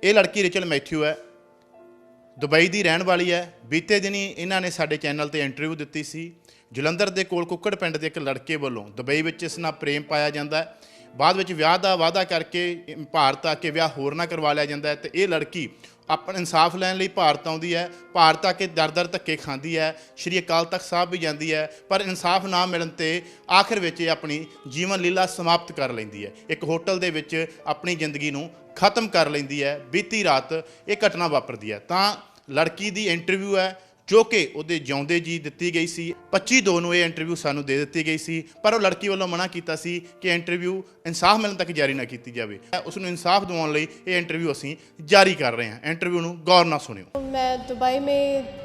ये लड़की Rachel Matthew है, दुबई की रहने वाली है। बीते दिनी इन्होंने साडे चैनल पर इंटरव्यू दी सी। जलंधर के कोल कुक्कड़ पिंड के एक लड़के वालों दुबई में इस नाल प्रेम पाया जाता है, बाद में विआह का वादा करके भारत आके विआह होर ना करवा लिया जाता है। तो ये लड़की अपना इंसाफ लैन लई भारत आउंदी है, भारत आके दर दर धक्के खांदी है, श्री अकाल तख्त साहब भी जाती है, पर इंसाफ ना मिलण ते आखिर विच अपनी जीवन लीला समाप्त कर लैंदी है। एक होटल दे विच अपनी जिंदगी नूं खत्म कर लैंदी है। बीती रात ये घटना वापरदी है। तां लड़की दी इंटरव्यू है जो कि उहदे जिउंदे जी दित्ती गई सी। 25/2 नूं ये इंटरव्यू सानू दे दित्ती गई सी, पर वो लड़की वालों मना कीता सी कि इंटरव्यू इंसाफ मिलण तक जारी ना कीती जावे। उसनूं इंसाफ दिवाउण लई ये इंटरव्यू असीं जारी कर रहे हैं। इंटरव्यू नूं गौर नाल सुणिओ। मैं दुबई में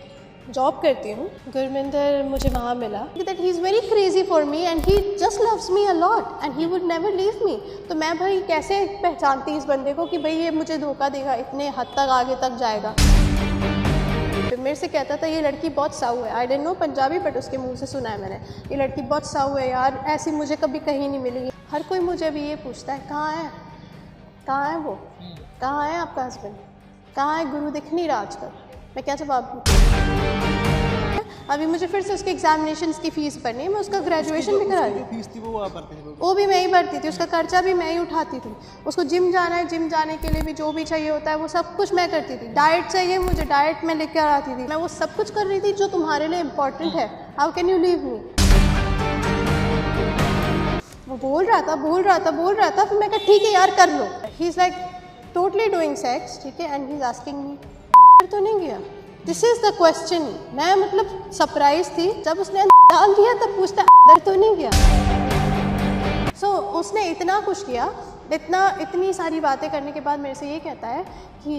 जॉब करती हूँ। गुरमिंदर मुझे वहाँ मिला। That he is very crazy for me and he just loves me a lot and he would never leave me. तो मैं भाई कैसे पहचानती इस बंदे को कि भाई ये मुझे धोखा देगा, इतने हद तक आगे तक जाएगा। फिर मेरे से कहता था ये लड़की बहुत साऊ है। I don't know Punjabi, but उसके मुंह से सुना है मैंने, ये लड़की बहुत साऊ है यार, ऐसी मुझे कभी कहीं नहीं मिली। हर कोई मुझे अभी ये पूछता है कहाँ है वो, कहाँ है आपका हस्बैंड, कहाँ है गुरु, दिख नहीं रहा आजकल। मैं क्या जवाब दूँ? अभी मुझे फिर से उसके एग्जामिनेशंस की फ़ीस भरनी है। मैं उसका ग्रेजुएशन भी करा रही हूँ। फीस थी वो भी मैं ही भरती थी, उसका खर्चा भी मैं ही उठाती थी। उसको जिम जाना है, जिम जाने के लिए भी जो भी चाहिए होता है वो सब कुछ मैं करती थी। डाइट चाहिए मुझे, डाइट में लेकर आती थी। मैं वो सब कुछ कर रही थी जो तुम्हारे लिए इम्पोर्टेंट है। How can you leave me? वो बोल रहा था फिर मैं कहा ठीक है यार कर लो। He is like totally doing sex, ठीक है, and he is asking me तो नहीं गया। This is the question. मैं मतलब सरप्राइज थी जब उसने डाल दिया, तब पूछता अंदर तो नहीं गया। सो उसने इतना कुछ किया, इतनी सारी बातें करने के बाद मेरे से ये कहता है कि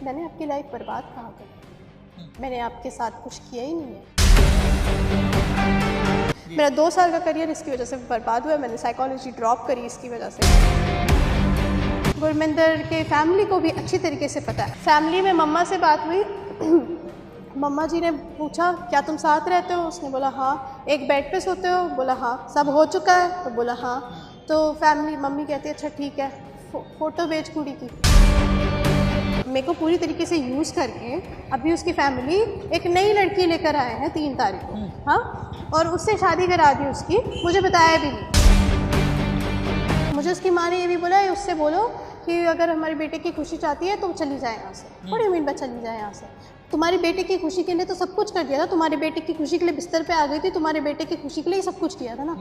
मैंने आपकी लाइफ बर्बाद कहाँ कर, मैंने आपके साथ कुछ किया ही नहीं है। मेरा 2 साल का करियर इसकी वजह से बर्बाद हुआ है। मैंने साइकोलॉजी ड्रॉप करी इसकी वजह से। गुरमिंदर के फैमिली को भी अच्छी तरीके से पता है। फैमिली में मम्मा से बात हुई। मम्मा जी ने पूछा क्या तुम साथ रहते हो? उसने बोला हाँ। एक बेड पे सोते हो? बोला हाँ। सब हो चुका है? तो बोला हाँ। तो फैमिली मम्मी कहती है अच्छा ठीक है, फ़ोटो भेज कुड़ी की। मेरे को पूरी तरीके से यूज़ करके अभी उसकी फैमिली एक नई लड़की लेकर आए हैं 3 तारीख को, हाँ, और उससे शादी करा दी उसकी, मुझे बताया भी नहीं। मुझे उसकी माँ ने ये भी बोला उससे बोलो कि अगर हमारे बेटे की खुशी चाहती है तो चली जाए यहाँ से। बड़ी उम्मीद पर चली जाए यहाँ से। तुम्हारे बेटे की खुशी के लिए तो सब कुछ कर दिया था, तुम्हारे बेटे की खुशी के लिए बिस्तर पे आ गई थी, तुम्हारे बेटे की खुशी के लिए सब कुछ किया था ना।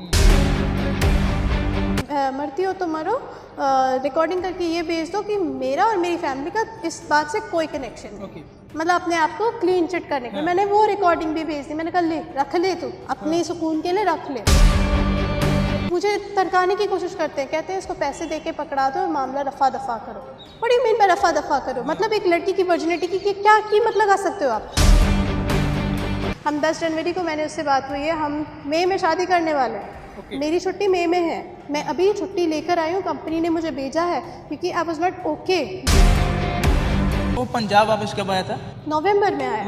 मरती हो तो मरो। रिकॉर्डिंग करके ये भेज दो कि मेरा और मेरी फैमिली का इस बात से कोई कनेक्शन नहीं। मतलब अपने आप को क्लीन चिट करने के। मैंने वो रिकॉर्डिंग भी भेज दी। मैंने कहा ले रख ले, तू अपने सुकून के लिए रख ले। मुझे तरकाने की कोशिश करते हैं, कहते हैं इसको पैसे दे के पकड़ा दो, मामला रफा दफा करो। बड़ी मीन में रफा दफा करो, मतलब एक लड़की की वर्जिनिटी की क्या कीमत लगा सकते हो आप? हम 10 जनवरी को मैंने उससे बात हुई है, हम मई में शादी करने वाले हैं। मेरी छुट्टी मई में है। मैं अभी छुट्टी लेकर आई हूँ, कंपनी ने मुझे भेजा है क्योंकि आई वॉज नॉट ओके। वो पंजाब वापस कब आया था? नवंबर में आया।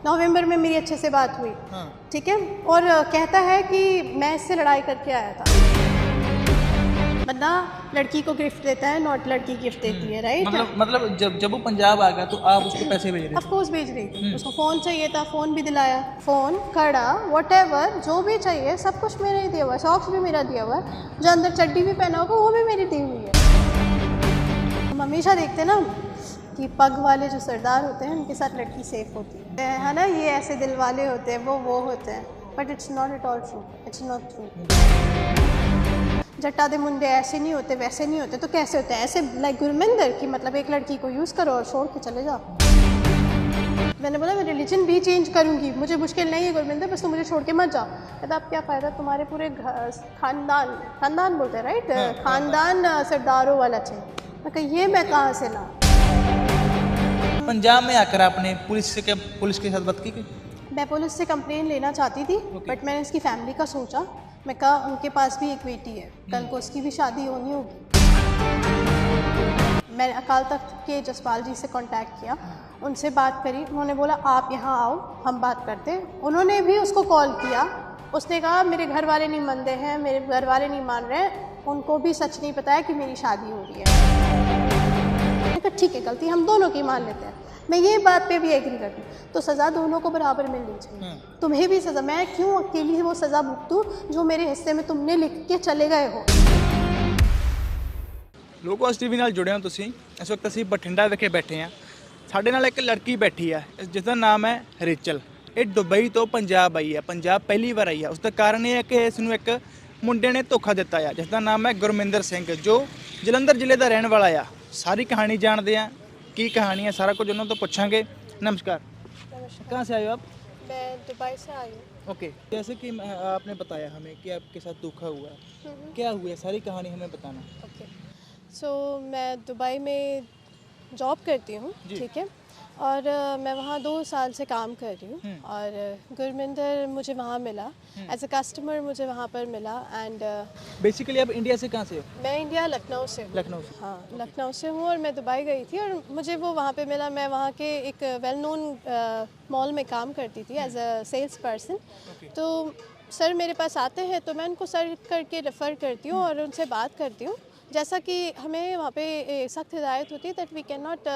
नवंबर में मेरी अच्छे से बात हुई, ठीक है। और कहता है कि मैं इससे लड़ाई करके आया था। बंदा लड़की को गिफ्ट देता है, नॉट लड़की गिफ्ट देती है, राइट? मतलब जब वो पंजाब आ गया तो आप उसको पैसे भेज रहे? ऑफ कोर्स भेज रही थी। उसको फ़ोन चाहिए था, फ़ोन भी दिलाया, फ़ोन, कड़ा, व्हाटएवर जो भी चाहिए सब कुछ मेरा ही दिया हुआ है। सॉक्स भी मेरा दिया हुआ है, जो अंदर चड्डी भी पहना होगा वो भी मेरी दी हुई है। हम हमेशा देखते हैं ना कि पग वाले जो सरदार होते हैं उनके साथ लड़की सेफ होती है ना। ये ऐसे दिल वाले होते हैं, वो होते हैं, but it's not at all true. It's not true. जट्टा दे मुंडे ऐसे नहीं होते, वैसे नहीं होते। तो कैसे होते हैं? ऐसे लाइक गुरमिंदर की, मतलब एक लड़की को यूज़ करो और छोड़ के चले जाओ। मैंने बोला मैं रिलीजन भी चेंज करूँगी, मुझे मुश्किल नहीं है गुरमिंदर, बस तुम मुझे छोड़ के मत जाओ। कहता अब क्या फ़ायदा, तुम्हारे पूरे खानदान बोलते हैं, राइट, खानदान सरदारों वाला चाहिए। मैं कहा ये मैं कहाँ से लाऊं? पंजाब में आकर आपने पुलिस के साथ बात की? मैं पुलिस से कंप्लेन लेना चाहती थी, बट मैंने इसकी फैमिली का सोचा। मैं कहा उनके पास भी एक बेटी है, कल को उसकी भी शादी होनी होगी। मैंने अकाल तख्त के जसपाल जी से कांटेक्ट किया, उनसे बात करी। उन्होंने बोला आप यहाँ आओ, हम बात करते हैं। उन्होंने भी उसको कॉल किया। उसने कहा मेरे घर वाले नहीं मानते हैं, मेरे घर वाले नहीं मान रहे हैं, उनको भी सच नहीं पता है कि मेरी शादी हो रही है। ठीक है गलती हम दोनों की मान लेते हैं, मैं ये बात पे भी एग्री करती हूँ, तो सज़ा दोनों को बराबर मिलनी चाहिए। तुम्हें भी सज़ा, मैं क्यों अकेली वो सज़ा भुगतूँ जो मेरे हिस्से में तुमने लिख के चले गए हो। लोगोस टीवी ਨਾਲ जुड़े हो ਤੁਸੀਂ। इस वक्त ਅਸੀਂ ਬਠਿੰਡਾ ਵਿਖੇ ਬੈਠੇ ਹਾਂ। ਸਾਡੇ ਨਾਲ ਇੱਕ ਲੜਕੀ ਬੈਠੀ ਹੈ ਜਿਸ ਦਾ ਨਾਮ ਹੈ ਰਿਚਲ। ਇਹ ਦੁਬਈ ਤੋਂ ਪੰਜਾਬ ਆਈ ਹੈ, ਪੰਜਾਬ ਪਹਿਲੀ ਵਾਰ ਆਈ ਹੈ। ਉਸ ਦਾ ਕਾਰਨ ਇਹ ਹੈ ਕਿ ਇਸ ਨੂੰ ਇੱਕ ਮੁੰਡੇ ਨੇ ਧੋਖਾ ਦਿੱਤਾ ਆ ਜਿਸ ਦਾ ਨਾਮ ਹੈ ਗੁਰਮਿੰਦਰ ਸਿੰਘ, ਜੋ ਜਲੰਧਰ ਜ਼ਿਲ੍ਹੇ ਦਾ ਰਹਿਣ ਵਾਲਾ ਆ। ਸਾਰੀ ਕਹਾਣੀ ਜਾਣਦੇ ਆ, ਕੀ कहानी है, सारा कुछ उन्होंने तो पूछांगे। नमस्कार, कहाँ से आए हो आप? मैं दुबई से आई हूँ। ओके, जैसे कि आपने बताया हमें कि आपके साथ धोखा हुआ है, क्या हुआ है, सारी कहानी हमें बताना। ओके, सो मैं दुबई में जॉब करती हूँ, ठीक है, और मैं वहाँ 2 साल से काम कर रही हूँ, और गुरमिंदर मुझे वहाँ मिला एज अ कस्टमर, मुझे वहाँ पर मिला। एंड बेसिकली आप इंडिया से कहाँ से हो? मैं इंडिया लखनऊ से हूँ। लखनऊ से? हाँ, लखनऊ से हूँ, और मैं दुबई गई थी और मुझे वो वहाँ पे मिला। मैं वहाँ के एक वेल नोन मॉल में काम करती थी एज अ सेल्स पर्सन। तो सर मेरे पास आते हैं तो मैं उनको सर करके रेफ़र करती हूँ और उनसे बात करती हूँ, जैसा कि हमें वहाँ पे सख्त हिदायत होती है दैट वी कैन नॉट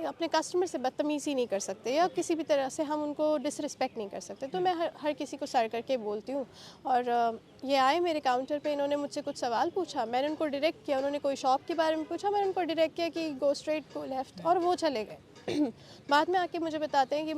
अपने कस्टमर से बदतमीज़ी नहीं कर सकते या किसी भी तरह से हम उनको डिसरिस्पेक्ट नहीं कर सकते। तो मैं हर किसी को सर करके बोलती हूँ। और ये आए मेरे काउंटर पे, इन्होंने मुझसे कुछ सवाल पूछा, मैंने उनको डायरेक्ट किया। उन्होंने कोई शॉप के बारे में पूछा, मैंने उनको डायरेक्ट किया कि गो स्ट्रेट गो लेफ़्ट, और वो चले गए। बाद में आके मुझे बताते हैं कि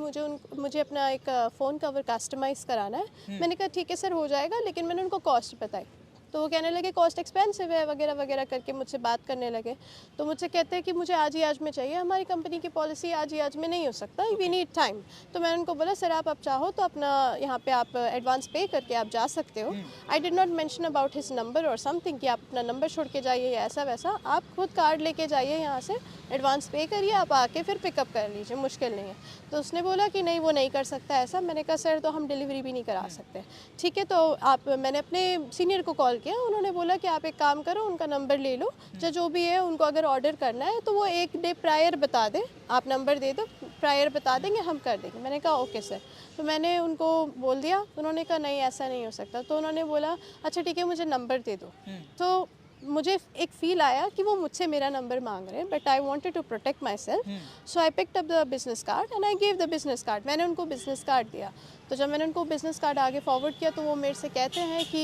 मुझे अपना एक फ़ोन कवर कस्टमाइज़ कराना है। मैंने कहा ठीक है सर, हो जाएगा, लेकिन मैंने उनको कॉस्ट बताई। तो वो कहने लगे कॉस्ट एक्सपेंसिव है वगैरह वगैरह करके मुझसे बात करने लगे। तो मुझसे कहते हैं कि मुझे आज ही आज में चाहिए, हमारी कंपनी की पॉलिसी आज ही आज में नहीं हो सकता, वी नीड टाइम। तो मैंने उनको बोला सर आप चाहो तो अपना यहाँ पे आप एडवांस पे करके आप जा सकते हो। I did not mention about his number और समथिंग कि आप अपना नंबर छोड़ के जाइए या ऐसा वैसा, आप खुद कार्ड लेके जाइए यहाँ से, एडवांस पे करिए, आप आके फिर पिकअप कर लीजिए, मुश्किल नहीं है। तो उसने बोला कि नहीं वो नहीं कर सकता ऐसा। मैंने कहा सर तो हम डिलीवरी भी नहीं करा सकते। ठीक है, तो मैंने अपने सीनियर को कॉल किया, उन्होंने बोला कि आप एक काम करो, उनका नंबर ले लो, जो भी है उनको अगर ऑर्डर करना है तो वो 1 डे प्रायर बता दें, आप नंबर दे दो, प्रायर बता देंगे, हम कर देंगे। मैंने कहा ओके सर। तो मैंने उनको बोल दिया, उन्होंने कहा नहीं ऐसा नहीं हो सकता। तो उन्होंने बोला अच्छा ठीक है मुझे नंबर दे दो। तो मुझे एक फ़ील आया कि वो मुझसे मेरा नंबर मांग रहे हैं, but I wanted to protect myself, so I picked up the business card and I gave the business card. मैंने उनको बिज़नेस कार्ड दिया। तो जब मैंने उनको बिज़नेस कार्ड आगे फॉरवर्ड किया तो वो मेरे से कहते हैं कि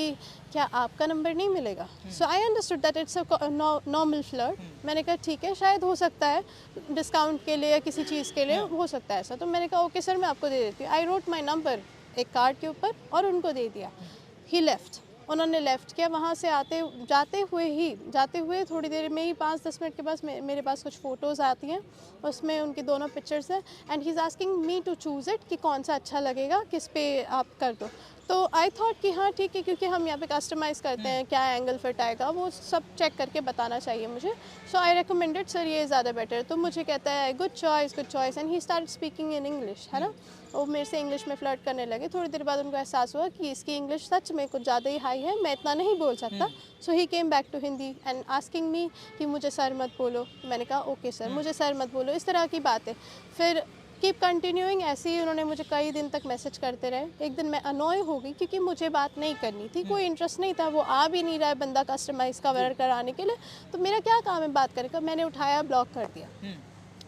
क्या आपका नंबर नहीं मिलेगा। So I understood that it's a normal flirt. मैंने कहा ठीक है, शायद हो सकता है डिस्काउंट के लिए या किसी चीज़ के लिए हो सकता है ऐसा। तो मैंने कहा ओके सर मैं आपको दे देती हूँ। आई रोट माई नंबर एक कार्ड के ऊपर और उनको दे दिया। ही लेफ्ट, उन्होंने लेफ़्ट किया। वहाँ से जाते हुए थोड़ी देर में ही 5-10 मिनट के पास मेरे पास कुछ फ़ोटोज़ आती हैं, उसमें उनकी दोनों पिक्चर्स हैं and he is asking me to choose it कि कौन सा अच्छा लगेगा, किस पे आप कर दो। तो आई थॉट कि हाँ ठीक है, क्योंकि हम यहाँ पे कस्टमाइज़ करते हैं, क्या एंगल फिट आएगा वो सब चेक करके बताना चाहिए मुझे। सो आई रिकमेंडेड सर ये ज़्यादा बेटर। तो मुझे कहता है good choice and he start speaking in English, है ना। वो मेरे से इंग्लिश में फ्लर्ट करने लगे। थोड़ी देर बाद उनको एहसास हुआ कि इसकी इंग्लिश सच में कुछ ज़्यादा ही हाई है, मैं इतना नहीं बोल सकता। So he came back to Hindi and asking me कि मुझे सर मत बोलो। मैंने कहा ओके सर, मुझे सर मत बोलो, इस तरह की बातें। फिर कीप कंटिन्यूइंग, ऐसे ही उन्होंने मुझे कई दिन तक मैसेज करते रहे। एक दिन मैं अनॉय हो गई क्योंकि मुझे बात नहीं करनी थी, कोई इंटरेस्ट नहीं था, वो आ भी नहीं रहा है बंदा कस्टमाइज़ का वर्क कराने के लिए, तो मेरा क्या काम है बात करने का। मैंने उठाया, ब्लॉक कर दिया,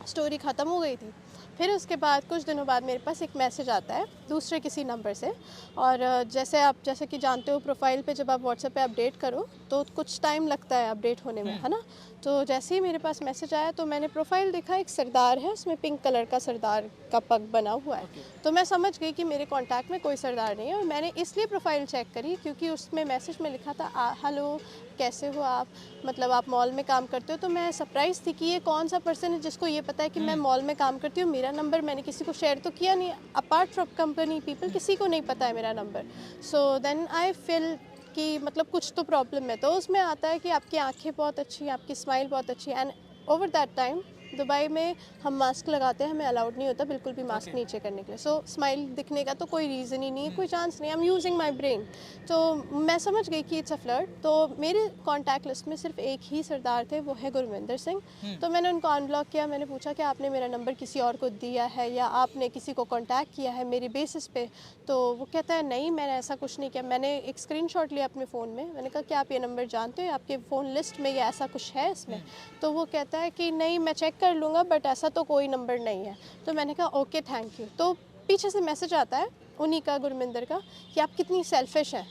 स्टोरी ख़त्म हो गई थी। फिर उसके बाद कुछ दिनों बाद मेरे पास एक मैसेज आता है दूसरे किसी नंबर से, और जैसे कि जानते हो प्रोफाइल पे जब आप व्हाट्सएप पे अपडेट करो तो कुछ टाइम लगता है अपडेट होने में, है ना। तो जैसे ही मेरे पास मैसेज आया तो मैंने प्रोफाइल देखा, एक सरदार है, उसमें पिंक कलर का सरदार का पग बना हुआ है। तो मैं समझ गई कि मेरे कॉन्टैक्ट में कोई सरदार नहीं है, और मैंने इसलिए प्रोफाइल चेक करी क्योंकि उसमें मैसेज में लिखा था हेलो कैसे हो आप, मतलब आप मॉल में काम करते हो। तो मैं सरप्राइज़ थी कि ये कौन सा पर्सन है जिसको ये पता है कि मैं मॉल में काम करती हूँ। मेरा नंबर मैंने किसी को शेयर तो किया नहीं, अपार्ट फ्रॉम कंपनी पीपल किसी को नहीं पता है मेरा number. So then I feel कि मतलब कुछ तो प्रॉब्लम है। तो उसमें आता है कि आपकी आंखें बहुत अच्छी हैं, आपकी स्माइल बहुत अच्छी है। And over that time Dubai में हम मास्क लगाते हैं, हमें अलाउड नहीं होता बिल्कुल भी मास्क नीचे करने के लिए। सो स्माइल दिखने का तो कोई रीज़न ही नहीं है, कोई चांस नहीं। I am using my brain. तो मैं समझ गई कि इट्स अ फ्लर्ट। तो मेरे कॉन्टैक्ट लिस्ट में सिर्फ एक ही सरदार थे, वो है गुरविंदर सिंह। तो मैंने उनको अनब्लॉक किया। मैंने पूछा कि आपने मेरा नंबर किसी और को दिया है या आपने किसी को कॉन्टैक्ट किया है मेरी बेसिस पे। तो वो कहता है नहीं मैंने ऐसा कुछ नहीं किया। मैंने एक स्क्रीनशॉट लिया अपने फ़ोन में, मैंने कहा क्या आप ये नंबर जानते हो, आपके फ़ोन लिस्ट में ये ऐसा कुछ है इसमें। तो वो कहता है कि नहीं मैं चेक कर लूँगा बट ऐसा तो कोई नंबर नहीं है। तो मैंने कहा ओके थैंक यू। तो पीछे से मैसेज आता है उन्हीं का, गुरमिंदर का, कि आप कितनी सेल्फिश हैं।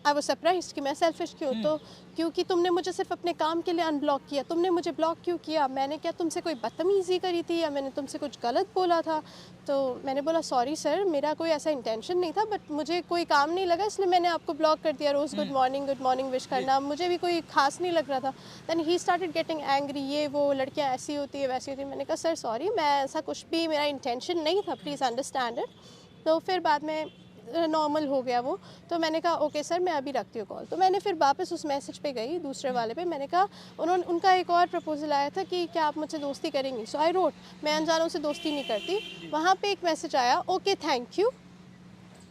आई वाज सरप्राइज्ड कि मैं सेल्फिश क्यों? तो क्योंकि तुमने मुझे सिर्फ अपने काम के लिए अनब्लॉक किया, तुमने मुझे ब्लॉक क्यों किया? मैंने क्या तुमसे कोई बदतमीज़ी करी थी या मैंने तुमसे कुछ गलत बोला था? तो मैंने बोला सॉरी सर, मेरा कोई ऐसा इंटेंशन नहीं था, बट मुझे कोई काम नहीं लगा इसलिए मैंने आपको ब्लॉक कर दिया। रोज़ गुड मॉर्निंग विश करना मुझे भी कोई खास नहीं लग रहा था। Then he started getting angry, ये वो लड़कियाँ ऐसी होती है वैसी होती है। मैंने कहा सर सॉरी, मैं ऐसा कुछ भी मेरा इंटेंशन नहीं था, प्लीज़ अंडरस्टैंड इट। तो फिर बाद में नॉर्मल हो गया वो। तो मैंने कहा ओके सर मैं अभी रखती हूँ कॉल। तो मैंने फिर वापस उस मैसेज पे गई, दूसरे वाले पे। मैंने कहा उनका एक और प्रपोजल आया था कि क्या आप मुझसे दोस्ती करेंगी? सो आई रोट, मैं अनजानों से दोस्ती नहीं करती। वहाँ पे एक मैसेज आया ओके थैंक यू,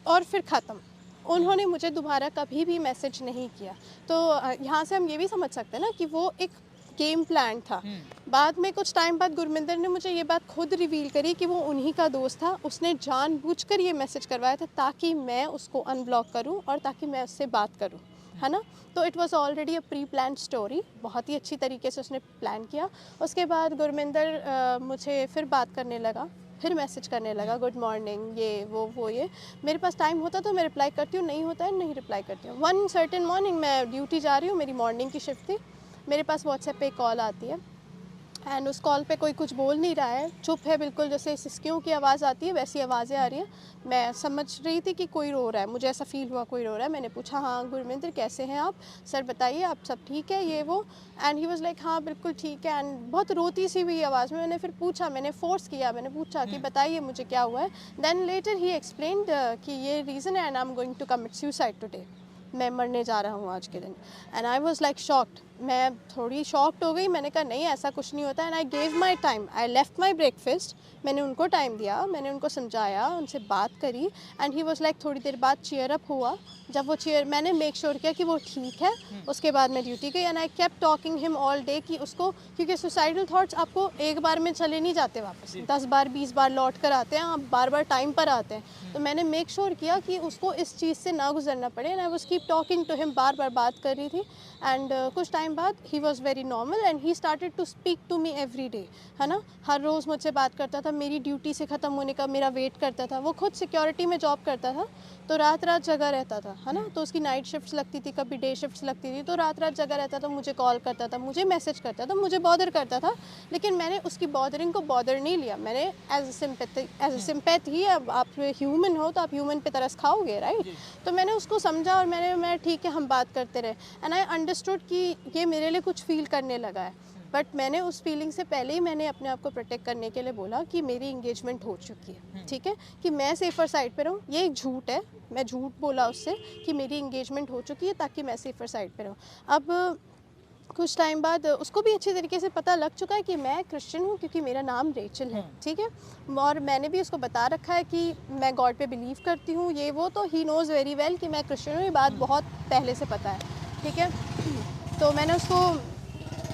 और फिर ख़त्म। उन्होंने मुझे दोबारा कभी भी मैसेज नहीं किया। तो यहाँ से हम ये भी समझ सकते हैं ना कि वो एक गेम प्लान था। बाद में कुछ टाइम बाद गुरमिंदर ने मुझे ये बात खुद रिवील करी कि वो उन्हीं का दोस्त था। उसने जानबूझकर ये मैसेज करवाया था ताकि मैं उसको अनब्लॉक करूं और ताकि मैं उससे बात करूं, है ना। तो it was already a pre plan story. बहुत ही अच्छी तरीके से उसने प्लान किया। उसके बाद गुरमिंदर मुझे फिर बात करने लगा, फिर मैसेज करने लगा गुड मॉर्निंग, ये वो ये। मेरे पास टाइम होता तो मैं रिप्लाई करती हूँ, नहीं होता है नहीं रिप्लाई करती हूँ। वन सर्टेन मॉर्निंग मैं ड्यूटी जा रही हूँ, मेरी मॉर्निंग की शिफ्ट थी। मेरे पास व्हाट्सएप पे कॉल आती है एंड उस कॉल पे कोई कुछ बोल नहीं रहा है, चुप है बिल्कुल, जैसे सिसकियों की आवाज़ आती है वैसी आवाज़ें आ रही हैं। मैं समझ रही थी कि कोई रो रहा है, मुझे ऐसा फील हुआ कोई रो रहा है। मैंने पूछा हाँ गुरमिंदर कैसे हैं आप, सर बताइए आप सब ठीक है ये वो। एंड ही वाज लाइक हाँ बिल्कुल ठीक है। एंड बहुत रोती सी हुई आवाज़ में मैंने फिर पूछा, मैंने फोर्स किया, मैंने पूछा कि बताइए मुझे क्या हुआ है। देन लेटर ही एक्सप्लेन्ड कि ये रीज़न है and I am going to commit suicide today, मैं मरने जा रहा हूँ आज के दिन। And I was like shocked, मैं थोड़ी शॉक्ड हो गई। मैंने कहा नहीं ऐसा कुछ नहीं होता। And I gave my time, I left my breakfast, मैंने उनको टाइम दिया, मैंने उनको समझाया, उनसे बात करी। एंड ही वॉज लाइक थोड़ी देर बाद चीयर अप हुआ। जब वो चीयर, मैंने मेक श्योर किया कि वो ठीक है। उसके बाद मैं ड्यूटी गई and I kept talking him all day कि उसको, क्योंकि सुसाइडल थॉट्स आपको एक बार में चले नहीं जाते वापस, 10 बार 20 बार लौट कर आते हैं, आप बार बार टाइम पर आते हैं। तो मैंने मेक श्योर किया कि उसको इस चीज़ से ना गुजरना पड़े। And I was keep talking to him, बार बार बात कर रही थी। एंड कुछ टाइम बाद he was very normal and he started to speak to me every day, है ना। हर रोज़ मुझसे बात करता था, मेरी ड्यूटी से ख़त्म होने का मेरा वेट करता था। वो खुद सिक्योरिटी में जॉब करता था तो रात रात जगह रहता था, है ना। तो उसकी नाइट शिफ्ट्स लगती थी, कभी डे शिफ्ट्स लगती थी, तो रात रात जगह रहता था, मुझे कॉल करता था, मुझे मैसेज करता था, मुझे बॉदर करता था। लेकिन मैंने उसकी बॉदरिंग को बॉदर नहीं लिया। मैंने एज ए सिंपैथी, अब आप ह्यूमन हो तो आप ह्यूमन पे तरस खाओगे, राइट। तो मैंने उसको समझा और मैं ठीक है हम बात करते रहे। एंड आई अंडरस्टूड कि ये मेरे लिए कुछ फील करने लगा है। बट मैंने उस फीलिंग से पहले ही मैंने अपने आप को प्रोटेक्ट करने के लिए बोला कि मेरी इंगेजमेंट हो चुकी है, ठीक है, कि मैं सेफ़र साइड पे रहूँ। ये एक झूठ है, मैं झूठ बोला उससे कि मेरी इंगेजमेंट हो चुकी है ताकि मैं सेफ़र साइड पे रहूँ। अब कुछ टाइम बाद उसको भी अच्छी तरीके से पता लग चुका है कि मैं क्रिश्चियन हूँ क्योंकि मेरा नाम रेचल है, ठीक है। और मैंने भी उसको बता रखा है कि मैं गॉड पे बिलीव करती हूँ, ये वो। तो ही नोज़ वेरी वेल कि मैं क्रिश्चियन हूँ, ये बात बहुत पहले से पता है, ठीक है। तो मैंने उसको,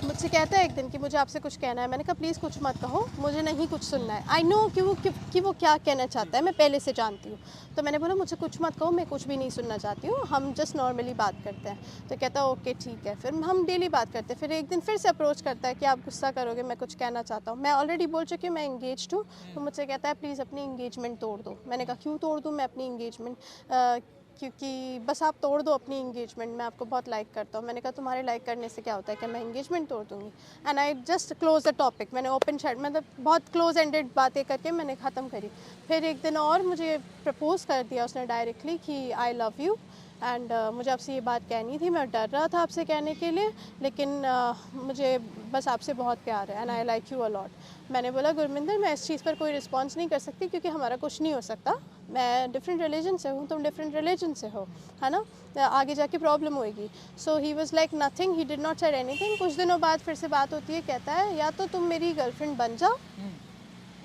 मुझसे कहता है एक दिन कि मुझे आपसे कुछ कहना है। मैंने कहा प्लीज़ कुछ मत कहो, मुझे नहीं कुछ सुनना है। आई नो कि वो क्या कहना चाहता है, मैं पहले से जानती हूँ। तो मैंने बोला मुझे कुछ मत कहो, मैं कुछ भी नहीं सुनना चाहती हूँ, हम जस्ट नॉर्मली बात करते हैं। तो कहता है ओके ठीक है। फिर हम डेली बात करते हैं। फिर एक दिन फिर से अप्रोच करता है कि आप गुस्सा करोगे, मैं कुछ कहना चाहता हूँ। मैं ऑलरेडी बोल चुकी हूँ मैं इंगेज्ड हूँ। तो मुझसे कहता है प्लीज़ अपनी इंगेजमेंट तोड़ दो। मैंने कहा क्यों तोड़ दूँ मैं अपनी इंगेजमेंट, क्योंकि बस आप तोड़ दो अपनी इंगेजमेंट, मैं आपको बहुत लाइक करता हूँ। मैंने कहा तुम्हारे लाइक करने से क्या होता है कि मैं इंगेजमेंट तोड़ दूँगी। And I just close the topic, मैंने ओपन शट, मतलब बहुत क्लोज एंडेड बातें करके मैंने ख़त्म करी। फिर एक दिन और मुझे प्रपोज़ कर दिया उसने डायरेक्टली कि आई लव यू। एंड मुझे आपसे ये बात कहनी थी, मैं डर रहा था आपसे कहने के लिए, लेकिन मुझे बस आपसे बहुत प्यार है and I like you a lot. मैंने बोला गुरमिंदर मैं इस चीज़ पर कोई रिस्पॉन्स नहीं कर सकती क्योंकि हमारा कुछ नहीं हो सकता। मैं डिफरेंट रिलीजन से हूँ, तुम डिफरेंट रिलीजन से हो, है ना, आगे जाके प्रॉब्लम होएगी। So he was like nothing, he did not said anything. कुछ दिनों बाद फिर से बात होती है, कहता है या तो तुम मेरी गर्लफ्रेंड बन जाओ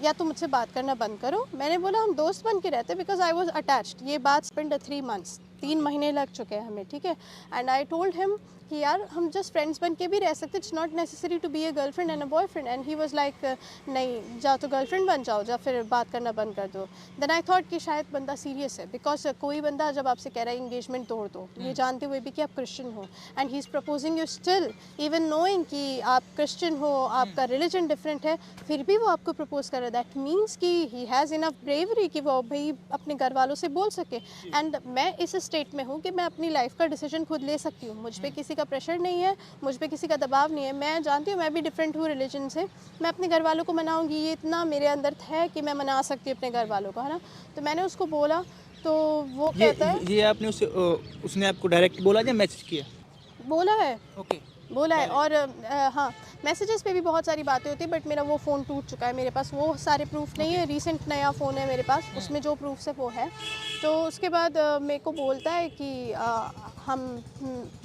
या तुम मुझसे बात करना बंद करो। मैंने बोला हम दोस्त बन के रहते बिकॉज आई वॉज अटैच्ड। ये बात स्पेंड 3 months 3 महीने लग चुके हैं हमें, ठीक है। एंड आई टोल्ड हिम कि यार हम जस्ट फ्रेंड्स बन के भी रह सकते, it's not necessary to be a girlfriend and a boyfriend. And he was like नहीं, जा तो गर्लफ्रेंड बन जाओ, जा फिर बात करना बंद कर दो। देन आई थॉट कि शायद बंदा सीरियस है, बिकॉज कोई बंदा जब आपसे कह रहा है इंगेजमेंट तोड़ दो, ये जानते हुए भी कि आप क्रिश्चियन हो, and he is proposing you still even knowing कि आप क्रिश्चियन हो, आपका रिलीजन डिफरेंट है, फिर भी वो आपको प्रपोज कर रहा है, दैट मीन्स कि ही हैज़ इनफ ब्रेवरी कि वो भाई अपने घर वालों से बोल सके। एंड मैं इस स्टेट में हूँ कि मैं अपनी लाइफ का डिसीजन खुद ले सकती हूँ, मुझ पर किसी का प्रेशर नहीं है, मुझ पर किसी का दबाव नहीं है। मैं जानती हूँ मैं भी डिफरेंट हूँ रिलीजन से, मैं अपने घर वालों को मनाऊँगी, ये इतना मेरे अंदर है कि मैं मना सकती हूँ अपने घर वालों को, है ना। तो मैंने उसको बोला तो वो कहता है, ये आपने उसने आपको डायरेक्ट बोला या मैसेज किया? बोला है, ओके, बोला है। और हाँ, मैसेजेस पे भी बहुत सारी बातें होती है, बट मेरा वो फ़ोन टूट चुका है, मेरे पास वो सारे प्रूफ नहीं है। रीसेंट नया फ़ोन है मेरे पास, उसमें जो प्रूफ है वो है। तो उसके बाद मेरे को बोलता है कि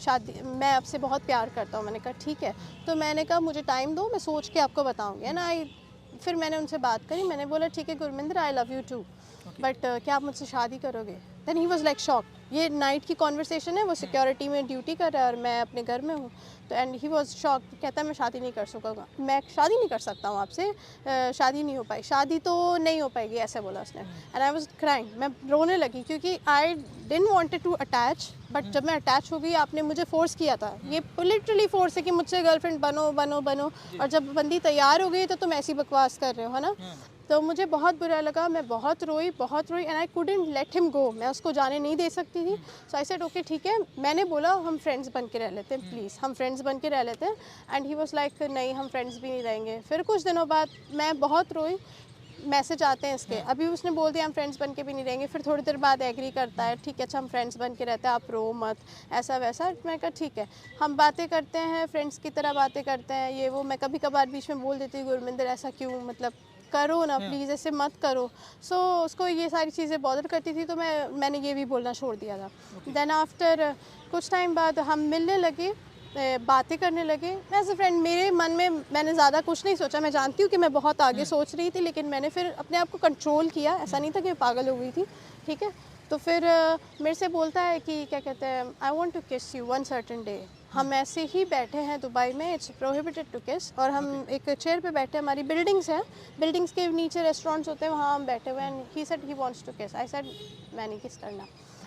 शादी, मैं आपसे बहुत प्यार करता हूँ। मैंने कहा ठीक है। तो मैंने कहा मुझे टाइम दो, मैं सोच के आपको बताऊँगी, है ना। फिर मैंने उनसे बात करी, मैंने बोला ठीक है Gurminder, I love you too, but क्या आप मुझसे शादी करोगे? Then he was like shock. ये नाइट की कॉन्वर्सेशन है, वो सिक्योरिटी में ड्यूटी कर रहा है और मैं अपने घर में हूँ। तो एंड ही वॉज शॉक, कहता है मैं शादी नहीं कर सकूँगा, मैं शादी नहीं कर सकता हूँ आपसे, शादी नहीं हो पाई, शादी तो नहीं हो पाएगी, ऐसे बोला उसने। एंड आई वॉज क्राइंग, मैं रोने लगी क्योंकि I didn't wanted to attach, but जब मैं अटैच हो गई आपने मुझे फोर्स किया था, ये लिटरली फोर्स है कि मुझसे गर्लफ्रेंड बनो बनो बनो, और जब बंदी तैयार हो गई तो तुम ऐसी बकवास कर रहे हो, है ना। तो मुझे बहुत बुरा लगा, मैं बहुत रोई and I couldn't let him go, मैं उसको जाने नहीं दे सकती थी। सो आई सेड ओके ठीक है, मैंने बोला हम फ्रेंड्स बन के रह लेते हैं, प्लीज़ हम फ्रेंड्स बन के रह लेते हैं। एंड ही वाज लाइक नहीं, हम फ्रेंड्स भी नहीं रहेंगे। फिर कुछ दिनों बाद मैं बहुत रोई, मैसेज आते हैं इसके, अभी उसने बोल दिया हम फ्रेंड्स बन के भी नहीं रहेंगे। फिर थोड़ी देर बाद एग्री करता है, ठीक है अच्छा हम फ्रेंड्स बन के रहते हैं, आप रो मत, ऐसा वैसा। मैं कहा ठीक है, हम बातें करते हैं, फ्रेंड्स की तरह बातें करते हैं, ये वो। मैं कभी कभार बीच में बोल देती हूँ गुरमिंदर ऐसा क्यों, मतलब करो ना प्लीज़, ऐसे मत करो। सो उसको ये सारी चीज़ें बॉदर करती थी, तो मैंने ये भी बोलना छोड़ दिया था। देन आफ्टर कुछ टाइम बाद हम मिलने लगे, बातें करने लगे एज अ फ्रेंड। मेरे मन में मैंने ज़्यादा कुछ नहीं सोचा, मैं जानती हूँ कि मैं बहुत आगे सोच रही थी, लेकिन मैंने फिर अपने आप को कंट्रोल किया, ऐसा नहीं था कि मैं पागल हो गई थी, ठीक है। तो फिर मेरे से बोलता है कि क्या कहते हैं, आई वॉन्ट टू किस यू वन सर्टन डे। हम ऐसे ही बैठे हैं दुबई में, इट्स प्रोहिबिटेड टू किस, और हम एक चेयर पे बैठे हैं, हमारी बिल्डिंग्स हैं, बिल्डिंग्स के नीचे रेस्टोरेंट्स होते हैं, वहाँ हम बैठे हुए हैं। And he said he wants to kiss, I said मैं नहीं किस करना।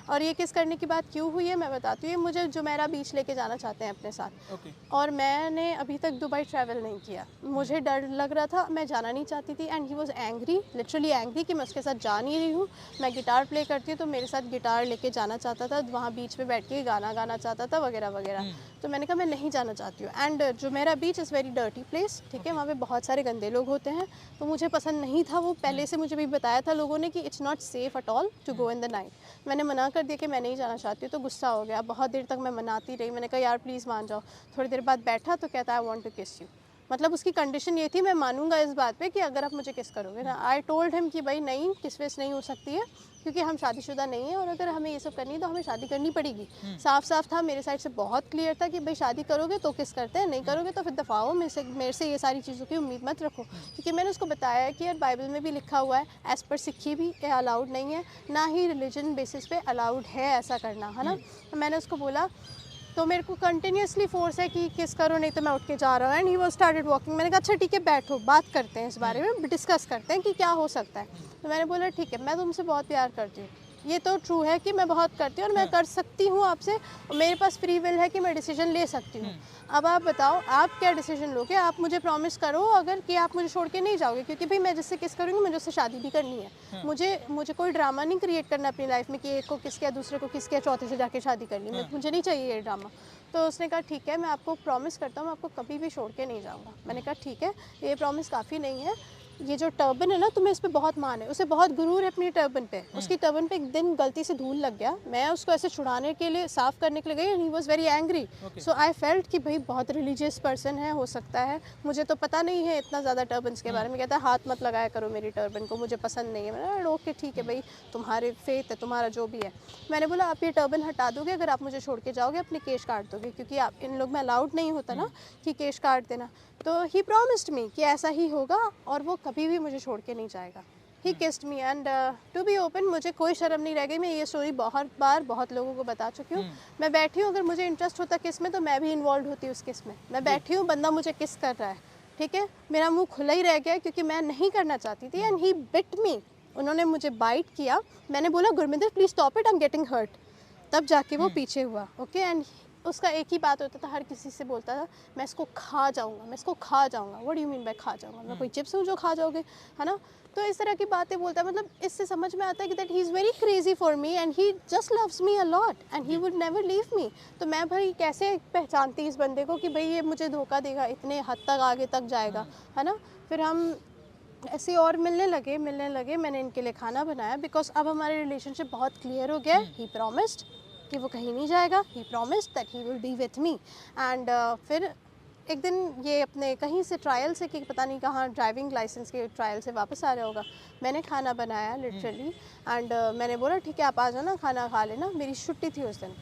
और ये किस करने की बात क्यों हुई है मैं बताती हूँ। मुझे जुमेरा बीच लेके जाना चाहते हैं अपने साथ, और मैंने अभी तक दुबई ट्रैवल नहीं किया, मुझे डर लग रहा था, मैं जाना नहीं चाहती थी। And he was angry, literally angry कि मैं उसके साथ जा नहीं रही हूँ। मैं गिटार प्ले करती हूँ तो मेरे साथ गिटार लेके जाना चाहता था, वहाँ बीच पे बैठ के गाना गाना चाहता था वगैरह वगैरह। तो मैंने कहा मैं नहीं जाना चाहती हूँ। And Jumeirah beach is very dirty place, ठीक है, वहाँ पे बहुत सारे गंदे लोग होते हैं, तो मुझे पसंद नहीं था वो। पहले से मुझे भी बताया था लोगों ने कि it's not safe at all to go in the night. मैंने मना कर दिया कि मैं नहीं जाना चाहती हूँ, तो गुस्सा हो गया। बहुत देर तक मैं मनाती रही, मैंने कहा यार प्लीज़ मान जाओ। थोड़ी देर बाद बैठा तो कहता आई वांट टू किस यू, मतलब उसकी कंडीशन ये थी मैं मानूंगा इस बात पे कि अगर आप मुझे किस करोगे ना। आई टोल्ड हिम कि भाई नहीं, किस वेस नहीं हो सकती है क्योंकि हम शादीशुदा नहीं है, और अगर हमें ये सब करनी है तो हमें शादी करनी पड़ेगी। साफ साफ था, मेरे साइड से बहुत क्लियर था कि भाई शादी करोगे तो किस करते हैं, नहीं करोगे तो फिर दफाओ, मेरे से ये सारी चीज़ों की उम्मीद मत रखो। क्योंकि मैंने उसको बताया कि यार बाइबल में भी लिखा हुआ है, एज़ पर सिक्खी भी अलाउड नहीं है, ना ही रिलीजन बेसिस पे अलाउड है ऐसा करना, है ना। तो मैंने उसको बोला, तो मेरे को कंटिन्यूसली फोर्स है कि किस करो नहीं तो मैं उठ के जा रहा हूँ। And he was started walking. मैंने कहा अच्छा ठीक है बैठो, बात करते हैं इस बारे में, डिस्कस करते हैं कि क्या हो सकता है। तो मैंने बोला ठीक है, मैं तुमसे बहुत प्यार करती हूँ, ये तो ट्रू है कि मैं बहुत करती हूँ और मैं कर सकती हूँ आपसे, मेरे पास फ्री विल है कि मैं डिसीजन ले सकती हूँ। अब आप बताओ आप क्या डिसीजन लोगे, आप मुझे प्रॉमिस करो अगर कि आप मुझे छोड़ के नहीं जाओगे, क्योंकि भाई मैं जिससे किस करूँगी मुझे उससे शादी भी करनी है। मुझे कोई ड्रामा नहीं क्रिएट करना अपनी लाइफ में कि एक को किस किया, दूसरे को किस किया, चौथे से जाके शादी करनी, मुझे नहीं चाहिए ये ड्रामा। तो उसने कहा ठीक है, मैं आपको प्रॉमिस करता हूँ मैं आपको कभी भी छोड़ के नहीं जाऊँगा। मैंने कहा ठीक है, ये प्रॉमिस काफ़ी नहीं है, ये जो टर्बन है ना तुम्हें इस पे बहुत मान है, उसे बहुत गुरूर है अपनी टर्बन पे। उसकी टर्बन पे एक दिन गलती से धूल लग गया, मैं उसको ऐसे छुड़ाने के लिए साफ करने के लिए गई, and he was very angry. So I felt कि भाई बहुत रिलीजियस पर्सन है, हो सकता है, मुझे तो पता नहीं है इतना ज़्यादा टर्बन्स के बारे में। कहता है हाथ मत लगाया करो मेरी टर्बन को, मुझे पसंद नहीं है। मैंने ओके ठीक है भाई, तुम्हारे फेथ है, तुम्हारा जो भी है। मैंने बोला आप ये टर्बन हटा दोगे अगर आप मुझे छोड़ के जाओगे, अपने केश काट दोगे, क्योंकि आप इन लोग में अलाउड नहीं होता ना कि केश काट देना। तो ही प्रॉमिस्ड मी कि ऐसा ही होगा और वो कभी भी मुझे छोड़ के नहीं जाएगा। He kissed me and to be open, मुझे कोई शर्म नहीं रह गई। मैं ये स्टोरी बहुत बार बहुत लोगों को बता चुकी हूँ। मैं बैठी हूँ, अगर मुझे इंटरेस्ट होता किस में तो मैं भी इन्वॉल्व होती उस किस में। मैं बैठी हूँ, बंदा मुझे किस कर रहा है, ठीक है, मेरा मुंह खुला ही रह गया क्योंकि मैं नहीं करना चाहती थी। एंड ही बिट मी, उन्होंने मुझे बाइट किया। मैंने बोला Gurminder please stop it, I am getting hurt. तब जाके वो पीछे हुआ। ओके, एंड उसका एक ही बात होता था, हर किसी से बोलता था मैं इसको खा जाऊंगा, मैं इसको खा जाऊंगा। What do you mean bye खा जाऊंगा? मैं कोई चिप्स हूँ जो खा जाओगे, है ना? तो इस तरह की बातें बोलता है। मतलब इससे समझ में आता है कि that he is very crazy for me and he just loves me a lot and he would never leave me. तो मैं भाई कैसे पहचानती इस बंदे को कि भाई ये मुझे धोखा देगा, इतने हद तक आगे तक जाएगा, है ना? फिर हम ऐसे और मिलने लगे। मैंने इनके लिए खाना बनाया बिकॉज अब हमारे रिलेशनशिप बहुत क्लियर हो गया। ही प्रॉमिस्ड कि वो कहीं नहीं जाएगा। He promised that he will be with me. And फिर एक दिन ये अपने कहीं से ट्रायल से कि पता नहीं कहाँ ड्राइविंग लाइसेंस के ट्रायल से वापस आ रहा होगा। मैंने खाना बनाया लिटरली एंड मैंने बोला ठीक है आप आ जाना, खाना खा लेना। मेरी छुट्टी थी उस दिन।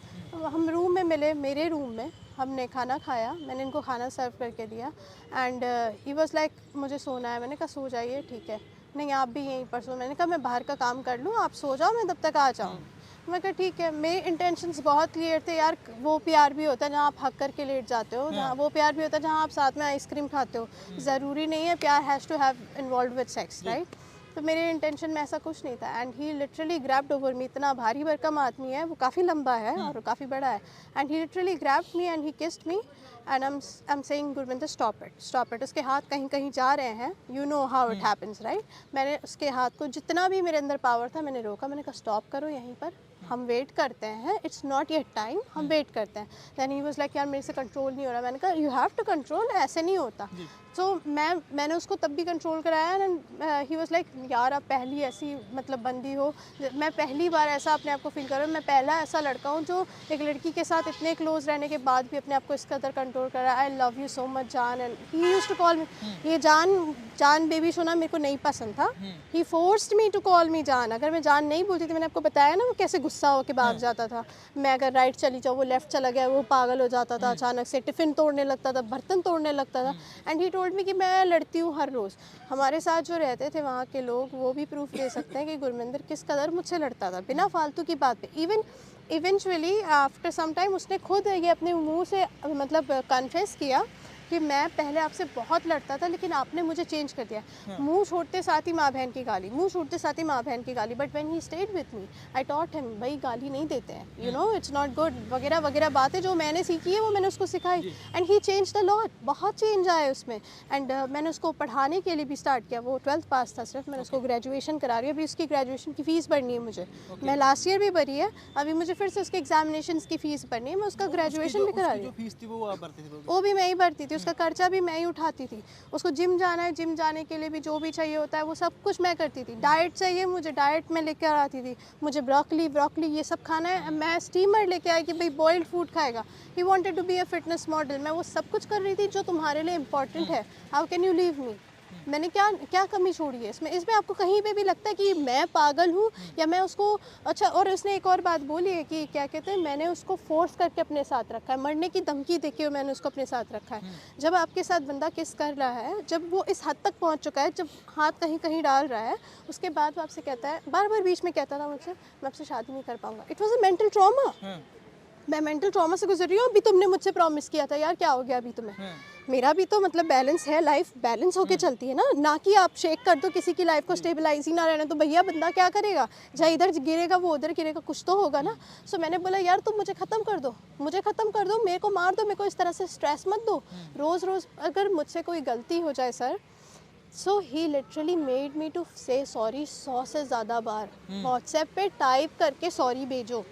हम रूम में मिले, मेरे रूम में हमने खाना खाया। मैंने इनको खाना सर्व करके दिया एंड ही वाज लाइक मुझे सोना है। मैंने कहा सो जाइए, ठीक है। नहीं आप भी यहीं पर सो। मैंने कहा मैं बाहर का काम कर लूँ, आप सो जाओ, मैं तब तक आ जाऊँ। मैं कहा ठीक है। मेरे इंटेंशंस बहुत क्लियर थे यार। वो प्यार भी होता है जहाँ आप हक करके लेट जाते हो, जहाँ वो प्यार भी होता है जहाँ आप साथ में आइसक्रीम खाते हो। ज़रूरी नहीं है प्यार has to have involve with sex, right? तो मेरे इंटेंशन में ऐसा कुछ नहीं था and he literally grabbed over me. इतना भारी भरकम आदमी है वो, काफ़ी लंबा है और काफ़ी बड़ा है and he literally grabbed me and he kissed me and I am saying Gurvinder stop it. उसके हाथ कहीं कहीं जा रहे हैं, you know how it happens, right? मैंने उसके हाथ को जितना भी मेरे अंदर पावर था मैंने रोका। मैंने कहा स्टॉप करो यहीं पर, हम वेट करते हैं, इट्स नॉट येट टाइम, हम वेट करते हैं। दैन ही वाज लाइक यार मेरे से कंट्रोल नहीं हो रहा। मैंने कहा यू हैव टू कंट्रोल, ऐसे नहीं होता। तो मैंने उसको तब भी कंट्रोल कराया एंड ही वाज लाइक यार आप पहली ऐसी मतलब बंदी हो, मैं पहली बार ऐसा अपने आप को फील कर रहा हूँ। मैं पहला ऐसा लड़का हूँ जो एक लड़की के साथ इतने क्लोज रहने के बाद भी अपने आप को इस कदर कंट्रोल कर रहा है। I love you so much जान। And he used to call me ये जान बेबी सुना मेरे को नहीं पसंद था। He forced me to call me जान। अगर मैं जान नहीं बोलती थी, मैंने आपको बताया ना वो कैसे गुस्सा होकर भाग जाता था। मैं अगर राइट चली जाऊँ वो लेफ्ट चला गया, वो पागल हो जाता था, अचानक से टिफ़िन तोड़ने लगता था, बर्तन तोड़ने लगता था। एंड ही टोल्ड मी कि मैं लड़ती हूँ हर रोज़। हमारे साथ जो रहते थे वहाँ के लोग वो भी प्रूफ दे सकते हैं कि गुरमिंदर किस कदर मुझसे लड़ता था बिना फालतू की बात पे। इवेंचुअली आफ्टर सम टाइम उसने खुद ये अपने मुंह से मतलब कन्फेस किया कि मैं पहले आपसे बहुत लड़ता था लेकिन आपने मुझे चेंज कर दिया। मुंह छोड़ते साथ ही माँ बहन की गाली, मुंह छोड़ते साथ ही माँ बहन की गाली। But when he stayed with me I taught him भाई गाली नहीं देते हैं, you know it's not good वगैरह वगैरह बातें जो मैंने सीखी है वो मैंने उसको सिखाई। And he change the lot, बहुत चेंज आया उसमें। एंड मैंने उसको पढ़ाने के लिए भी स्टार्ट किया। वो 12th पास था सिर्फ, मैंने उसको ग्रेजुएशन करा रही हूँ। अभी उसकी ग्रेजुएशन की फ़ीस भरनी है मुझे। मैं लास्ट ईयर भी भरी है, अभी मुझे फिर से उसके एग्जामिनेशन की फ़ीस भरनी है। मैं उसका ग्रेजुएशन भी करा रही हूँ। वो भी मैं ही भरती थी, उसका खर्चा भी मैं ही उठाती थी। उसको जिम जाना है, जिम जाने के लिए भी जो भी चाहिए होता है वो सब कुछ मैं करती थी। डाइट चाहिए मुझे, डाइट में लेकर आती थी। मुझे ब्रोकली ये सब खाना है, मैं स्टीमर लेके आई कि भाई बॉइल्ड फूड खाएगा। He wanted to be a fitness model. मैं वो सब कुछ कर रही थी जो तुम्हारे लिए इंपॉर्टेंट है। How can you leave me? मैंने क्या कमी छोड़ी है इसमें आपको कहीं पे भी लगता है कि मैं पागल हूँ या मैं उसको अच्छा। और उसने एक और बात बोली है कि क्या कहते हैं मैंने उसको फोर्स करके अपने साथ रखा है, मरने की धमकी देके मैंने उसको अपने साथ रखा है। जब आपके साथ बंदा किस कर रहा है, जब वो इस हद तक पहुँच चुका है, जब हाथ कहीं कहीं डाल रहा है, उसके बाद वो आपसे कहता है, बार बार बीच में कहता था मुझसे मैं आपसे शादी नहीं कर पाऊँगा। It was a mental trauma. मैं मेंटल ट्रॉमा से गुजर रही हूँ। अभी तुमने मुझसे प्रॉमिस किया था यार, क्या हो गया अभी तुम्हें? मेरा भी तो मतलब बैलेंस है, लाइफ बैलेंस होके चलती है ना कि आप शेक कर दो किसी की लाइफ को, स्टेबलाइज ही ना रहना तो भैया बंदा क्या करेगा? जहाँ इधर गिरेगा वो उधर गिरेगा, कुछ तो होगा ना। सो मैंने बोला यार तुम मुझे ख़त्म कर दो, मेरे को मार दो, मेरे को इस तरह से स्ट्रेस मत दो। रोज़ अगर मुझसे कोई गलती हो जाए sir, so he literally made me to say sorry 100 से ज़्यादा बार। व्हाट्सएप पे टाइप करके सॉरी भेजो।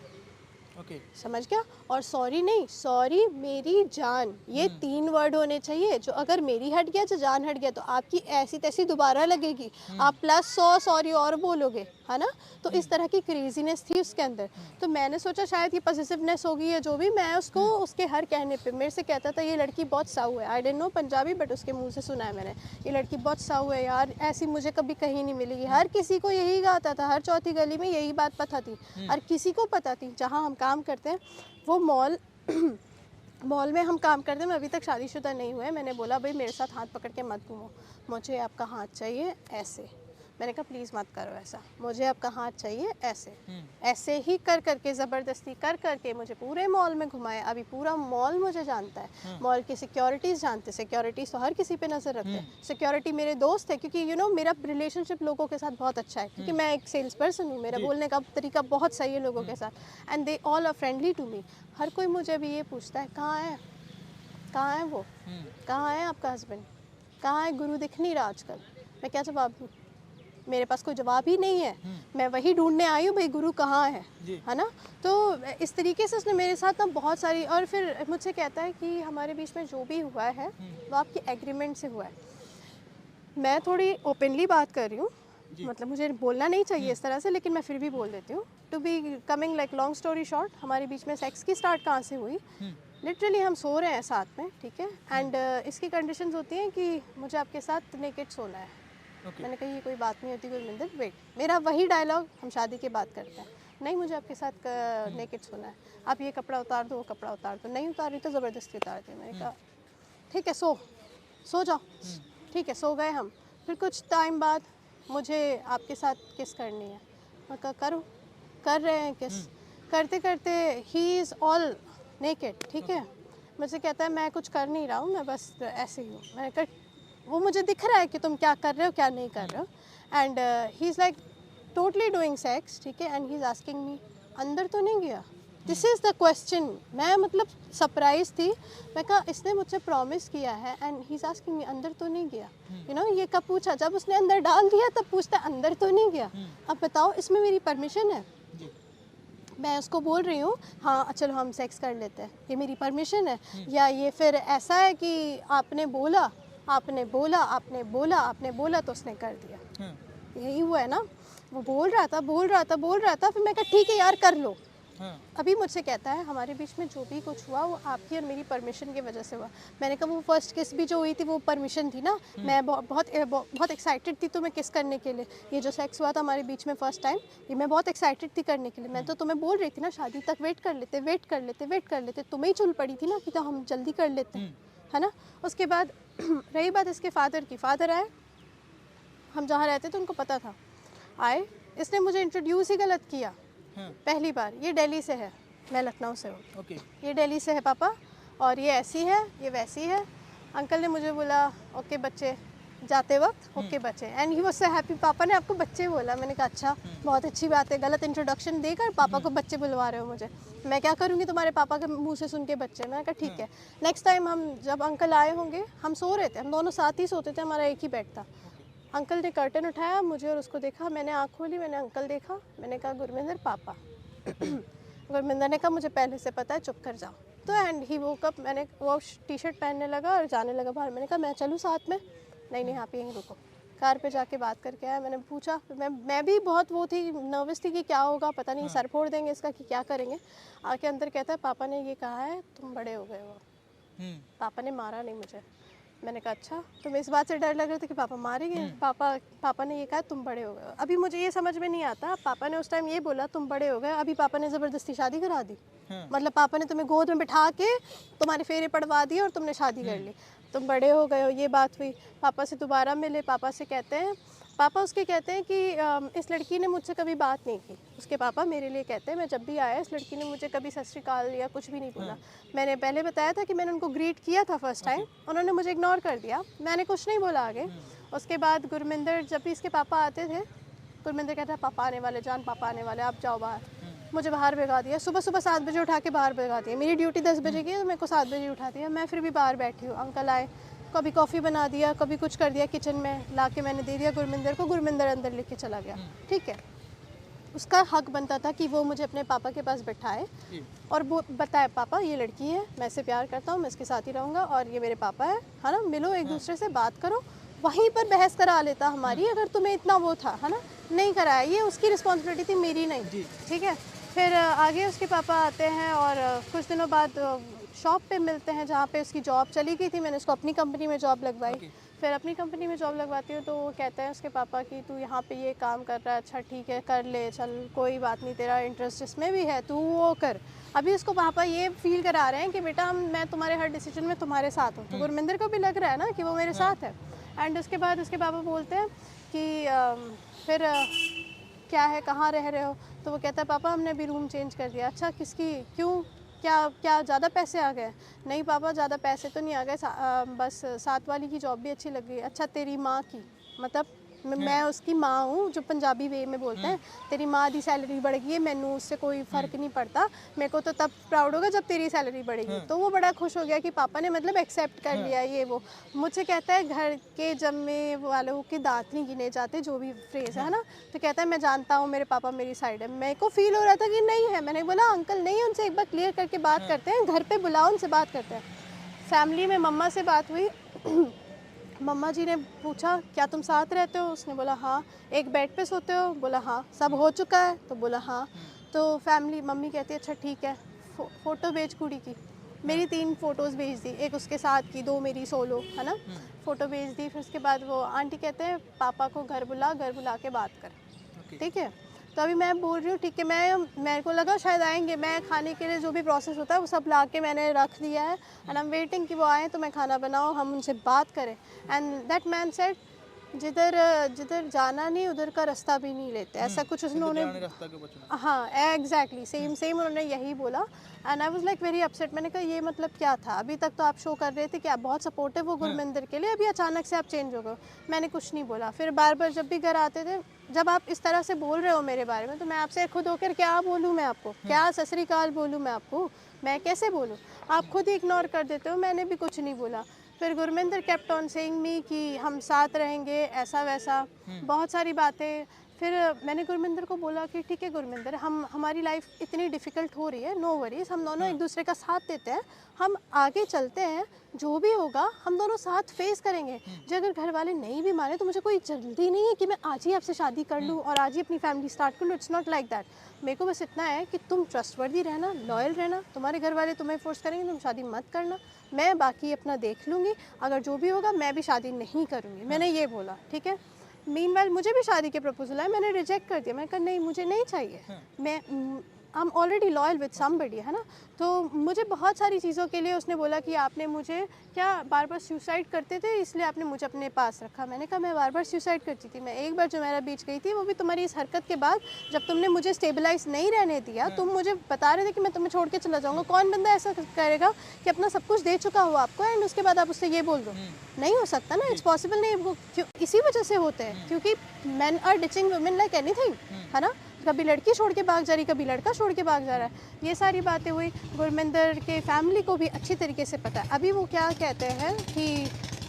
समझ गया? और सॉरी नहीं, सॉरी मेरी जान, ये 3 वर्ड होने चाहिए। जो अगर मेरी हट गया, जो जान हट गया तो आपकी ऐसी तैसी दोबारा लगेगी, आप प्लस 100 सॉरी और बोलोगे, है ना? तो इस तरह की क्रेजीनेस थी उसके अंदर। तो मैंने सोचा शायद ये पॉजिटिवनेस होगी या जो भी। मैं उसको उसके हर कहने पे मेरे से कहता था ये लड़की बहुत साऊ है। I didn't know Punjabi but उसके मुंह से सुना है मैंने, ये लड़की बहुत साऊ है यार, ऐसी मुझे कभी कहीं नहीं मिलेगी। हर किसी को यही गाता था, हर चौथी गली में यही बात पता थी, हर किसी को पता थी। जहाँ हम काम करते हैं वो मॉल में हम काम करते हैं। मैं अभी तक शादीशुदा नहीं हुआ है। मैंने बोला भाई मेरे साथ हाथ पकड़ के मत घूमो, मुझे आपका हाथ चाहिए ऐसे। मैंने कहा प्लीज़ मत करो ऐसा, मुझे आपका हाथ चाहिए ऐसे। ऐसे ही कर करके ज़बरदस्ती कर करके मुझे पूरे मॉल में घुमाया। अभी पूरा मॉल मुझे जानता है, मॉल की सिक्योरिटीज़ जानते, सिक्योरिटीज़ तो हर किसी पे नज़र रखते हैं। सिक्योरिटी मेरे दोस्त है, क्योंकि यू नो मेरा रिलेशनशिप लोगों के साथ बहुत अच्छा है, क्योंकि मैं एक सेल्स पर्सन हूँ, मेरा बोलने का तरीका बहुत सही है लोगों के साथ, and they all are friendly to me. हर कोई मुझे अभी ये पूछता है कहाँ है, कहाँ है वो, कहाँ है आपका हस्बैंड, कहाँ है, गुरु दिख नहीं रहा आजकल। मैं क्या जवाब दूँ? मेरे पास कोई जवाब ही नहीं है। मैं वही ढूंढने आई हूँ भाई गुरु कहाँ है ना। तो इस तरीके से उसने मेरे साथ ना बहुत सारी, और फिर मुझसे कहता है कि हमारे बीच में जो भी हुआ है वो आपकी एग्रीमेंट से हुआ है। मैं थोड़ी ओपनली बात कर रही हूँ, मतलब मुझे बोलना नहीं चाहिए इस तरह से, लेकिन मैं फिर भी बोल देती हूँ। To be coming like long story short, हमारे बीच में सेक्स की स्टार्ट कहाँ से हुई? लिटरली हम सो रहे हैं साथ में, ठीक है, एंड इसकी कंडीशंस होती हैं कि मुझे आपके साथ नेकेड सोना है। मैंने कहा ये कोई बात नहीं होती गुरमिंदर, वेट, मेरा वही डायलॉग हम शादी के बाद करते हैं, नहीं मुझे आपके साथ नेकेड सोना है, आप ये कपड़ा उतार दो, वो कपड़ा उतार दो, नहीं उतार रही तो ज़बरदस्ती उतार दी। मैंने कहा ठीक है, सो जाओ, ठीक है, सो गए हम। फिर कुछ टाइम बाद मुझे आपके साथ किस करनी है, मैं कहा करो, कर रहे हैं किस, करते करते ही इज़ ऑल नेकेड, ठीक है। मुझसे कहता है मैं कुछ कर नहीं रहा हूँ, मैं बस ऐसे ही हूँ। मैंने कहा वो मुझे दिख रहा है कि तुम क्या कर रहे हो क्या नहीं कर रहे हो, and he is like totally doing sex, ठीक है, एंड ही इज़ आस्किंग मी अंदर तो नहीं गया, दिस इज़ द क्वेश्चन। मैं मतलब सरप्राइज थी, मैं कहा इसने मुझसे प्रॉमिस किया है एंड ही इज़ आस्किंग मी अंदर तो नहीं गया, यू नो। ये कब पूछा? जब उसने अंदर डाल दिया तब पूछता है अंदर तो नहीं गया। अब बताओ इसमें मेरी परमिशन है? मैं उसको बोल रही हूँ हाँ चलो हम सेक्स कर लेते हैं, ये मेरी परमिशन है? या ये फिर ऐसा है कि आपने बोला आपने बोला आपने बोला आपने बोला तो उसने कर दिया? यही हुआ है ना। वो बोल रहा था, फिर मैं कहा ठीक है यार कर लो। अभी मुझसे कहता है हमारे बीच में जो भी कुछ हुआ वो आपकी और मेरी परमिशन की वजह से हुआ। मैंने कहा वो फर्स्ट किस भी जो हुई थी वो परमिशन थी ना, मैं बहुत एक्साइटेड थी तुम्हें किस करने के लिए। ये जो सेक्स हुआ था हमारे बीच में फर्स्ट टाइम, ये मैं बहुत एक्साइटेड थी करने के लिए। मैं तो तुम्हें बोल रही थी ना शादी तक वेट कर लेते, तुम्हें ही चुल पड़ी थी ना कि तो हम जल्दी कर लेते हैं, है ना। उसके बाद रही बात इसके फादर की, फादर आए, हम जहाँ रहते थे उनको पता था, आए, इसने मुझे इंट्रोड्यूस ही गलत किया पहली बार। ये दिल्ली से है, मैं लखनऊ से हूँ, ये दिल्ली से है पापा, और ये ऐसी है ये वैसी है। अंकल ने मुझे बोला ओके बच्चे, जाते वक्त ओके बच्चे, and he was so happy, पापा ने आपको बच्चे बोला। मैंने कहा अच्छा बहुत अच्छी बात है, गलत इंट्रोडक्शन देकर पापा को बच्चे बुलवा रहे हो मुझे, मैं क्या करूँगी तुम्हारे पापा के मुंह से सुन के बच्चे। मैंने कहा ठीक है, नेक्स्ट टाइम हम जब अंकल आए होंगे, हम सो रहे थे, हम दोनों साथ ही सोते थे, हमारा एक ही बेड था। अंकल ने कर्टन उठाया, मुझे और उसको देखा, मैंने आँख खोली, मैंने अंकल देखा, मैंने कहा गुरमिंदर पापा। गुरमिंदर ने कहा मुझे पहले से पता है, चुप कर जाओ। तो एंड ही वोक अप, मैंने वो टी शर्ट पहनने लगा और जाने लगा बाहर। मैंने कहा मैं चलूँ साथ में? नहीं आप यहीं रुको। कार पे जाके बात करके आया। मैंने पूछा, मैं भी बहुत वो थी, नर्वस थी कि क्या होगा, पता नहीं सर फोड़ देंगे इसका कि क्या करेंगे। आके अंदर कहता है पापा ने ये कहा है तुम बड़े हो गए हो, पापा ने मारा नहीं मुझे। मैंने कहा अच्छा, तुम्हें इस बात से डर लग रहा था कि पापा मारेंगे? पापा ने ये कहा तुम बड़े हो गए। अभी मुझे ये समझ में नहीं आता, पापा ने उस टाइम ये बोला तुम बड़े हो गए, अभी पापा ने ज़बरदस्ती शादी करा दी। मतलब पापा ने तुम्हें गोद में बिठा के तुम्हारे फेरे पड़वा दिए और तुमने शादी कर ली, तुम बड़े हो गए हो, ये बात हुई। पापा से दोबारा मिले, पापा से कहते हैं, पापा उसके कहते हैं कि इस लड़की ने मुझसे कभी बात नहीं की। उसके पापा मेरे लिए कहते हैं मैं जब भी आया इस लड़की ने मुझे कभी सत श्री अकाल या कुछ भी नहीं बोला। मैंने पहले बताया था कि मैंने उनको ग्रीट किया था फर्स्ट टाइम, उन्होंने मुझे इग्नोर कर दिया, मैंने कुछ नहीं बोला आगे। उसके बाद गुरमिंदर, जब भी इसके पापा आते थे, गुरमिंदर कहता है पापा आने वाले, जान पापा आने वाले, आप जाओ बाहर। मुझे बाहर भगा दिया, सुबह 7 बजे उठा के बाहर भगा दिया। मेरी ड्यूटी 10 बजे की है तो मेरे को 7 बजे उठा दिया। मैं फिर भी बाहर बैठी हूँ। अंकल आए, कभी कॉफ़ी बना दिया, कभी कुछ कर दिया किचन में, ला के मैंने दे दिया गुरमिंदर को, गुरमिंदर अंदर लेके चला गया। ठीक है, उसका हक बनता था कि वो मुझे अपने पापा के पास बिठाए और वो बताए पापा ये लड़की है, मैं इससे प्यार करता हूँ, मैं इसके साथ ही रहूँगा, और ये मेरे पापा है ना, मिलो एक दूसरे से बात करो। वहीं पर बहस करा लेता हमारी, अगर तुम्हें इतना वो था, है ना, नहीं कराया। ये उसकी रिस्पॉन्सिबिलिटी थी, मेरी नहीं। ठीक है, फिर आगे उसके पापा आते हैं और कुछ दिनों बाद शॉप पे मिलते हैं जहाँ पे उसकी जॉब चली गई थी। मैंने उसको अपनी कंपनी में जॉब लगवाई। फिर अपनी कंपनी में जॉब लगवाती हूँ तो वो कहते हैं उसके पापा कि तू यहाँ पे ये काम कर रहा है, अच्छा ठीक है कर ले, चल कोई बात नहीं, तेरा इंटरेस्ट जिसमें भी है तू वो कर। अभी उसको पापा ये फील करा रहे हैं कि बेटा मैं तुम्हारे हर डिसीजन में तुम्हारे साथ हूँ। तो गुरमिंदर को भी लग रहा है ना कि वो मेरे साथ है। एंड उसके बाद उसके पापा बोलते हैं कि फिर क्या है, कहाँ रह रहे हो? तो वो कहता है पापा हमने अभी रूम चेंज कर दिया। अच्छा किसकी, क्यों, क्या क्या ज़्यादा पैसे आ गए? नहीं पापा ज़्यादा पैसे तो नहीं आ गए, बस 7 वाली की जॉब भी अच्छी लग गई। अच्छा तेरी माँ की, मतलब मैं उसकी माँ हूँ, जो पंजाबी वे में बोलते हैं, तेरी माँ की सैलरी बढ़ गई है, मैनू उससे कोई फ़र्क नहीं पड़ता, मेरे को तो तब प्राउड होगा जब तेरी सैलरी बढ़ेगी। तो वो बड़ा खुश हो गया कि पापा ने मतलब एक्सेप्ट कर लिया ये वो। मुझे कहता है घर के जम्मे वालों के दांत नहीं गिने जाते, जो भी फ्रेज़ है ना। तो कहता है मैं जानता हूँ मेरे पापा मेरी साइड है। मेरे को फील हो रहा था कि नहीं है। मैंने बोला अंकल नहीं, उनसे एक बार क्लियर करके बात करते हैं, घर पे बुलाओ, उनसे बात करते हैं। फैमिली में मम्मा से बात हुई। मम्मा जी ने पूछा क्या तुम साथ रहते हो? उसने बोला हाँ। एक बेड पे सोते हो? बोला हाँ। सब हो चुका है? तो बोला हाँ। तो फैमिली, मम्मी कहती है अच्छा ठीक है, फ़ोटो भेज कुड़ी की। मेरी 3 फ़ोटोज़ भेज दी, एक उसके साथ की, 2 मेरी सोलो, है ना। फ़ोटो भेज दी। फिर उसके बाद वो आंटी कहते हैं पापा को घर बुला के बात कर, ठीक है। तो अभी मैं बोल रही हूँ ठीक है, मेरे को लगा शायद आएंगे, मैं खाने के लिए जो भी प्रोसेस होता है वो सब ला के मैंने रख दिया है, एंड आई एम वेटिंग कि वो आए तो मैं खाना बनाऊँ, हम उनसे बात करें। एंड दैट मैन सेड जिधर जिधर जाना नहीं उधर का रास्ता भी नहीं लेते, ऐसा कुछ उन्होंने, हाँ एग्जैक्टली सेम उन्होंने यही बोला। And I was like very upset. मैंने कहा ये मतलब क्या था? अभी तक तो आप शो कर रहे थे कि आप बहुत सपोर्टिव हो गुरमिंदर के लिए, अभी अचानक से आप चेंज हो गए। मैंने कुछ नहीं बोला। फिर बार बार जब भी घर आते थे, जब आप इस तरह से बोल रहे हो मेरे बारे में, तो मैं आपसे खुद होकर क्या बोलूँ मैं आपको, क्या सत श्री अकाल बोलूँ मैं आपको, मैं कैसे बोलूँ? आप खुद ही इग्नोर कर देते हो। मैंने भी कुछ नहीं बोला। फिर Gurminder kept on saying me कि हम साथ रहेंगे, ऐसा वैसा बहुत सारी बातें। फिर मैंने गुरमिंदर को बोला कि ठीक है गुरमिंदर, हमारी लाइफ इतनी डिफ़िकल्ट हो रही है, नो वरीज़, हम दोनों एक दूसरे का साथ देते हैं, हम आगे चलते हैं, जो भी होगा हम दोनों साथ फेस करेंगे। जो अगर घर वाले नहीं भी माने तो मुझे कोई जल्दी नहीं है कि मैं आज ही आपसे शादी कर लूँ और आज ही अपनी फैमिली स्टार्ट कर लूँ। It's not like that. मेरे को बस इतना है कि तुम ट्रस्टवर्दी रहना, लॉयल रहना। तुम्हारे घर वाले तुम्हें फोर्स करेंगे तुम शादी मत करना, मैं बाकी अपना देख लूँगी, अगर जो भी होगा मैं भी शादी नहीं करूँगी। मैंने ये बोला, ठीक है। मीनवाइल मुझे भी शादी के प्रपोजल आए, मैंने रिजेक्ट कर दिया। मैंने कहा नहीं मुझे नहीं चाहिए, मैं I am already loyal with somebody, है ना। तो मुझे बहुत सारी चीज़ों के लिए उसने बोला कि आपने मुझे क्या बार बार सुसाइड करते थे इसलिए आपने मुझे अपने पास रखा। मैंने कहा मैं बार बार सुसाइड करती थी, मैं एक बार जो मेरा बीच गई थी वो भी तुम्हारी इस हरकत के बाद, जब तुमने मुझे स्टेबलाइज नहीं रहने दिया। तुम मुझे बता रहे थे कि मैं तुम्हें छोड़ के चला जाऊँगा। कौन बंदा ऐसा करेगा कि अपना सब कुछ दे चुका हो आपको एंड उसके बाद आप उससे ये बोल दो? नहीं हो सकता ना, इट्स पॉसिबल नहीं। वो क्यों इसी वजह से होते हैं क्योंकि man are ditching women like anything, है ना। कभी लड़की छोड़ के भाग जा रही, कभी लड़का छोड़ के भाग जा रहा है। ये सारी बातें हुई। गुरमिंदर के फैमिली को भी अच्छी तरीके से पता है। अभी वो क्या कहते हैं कि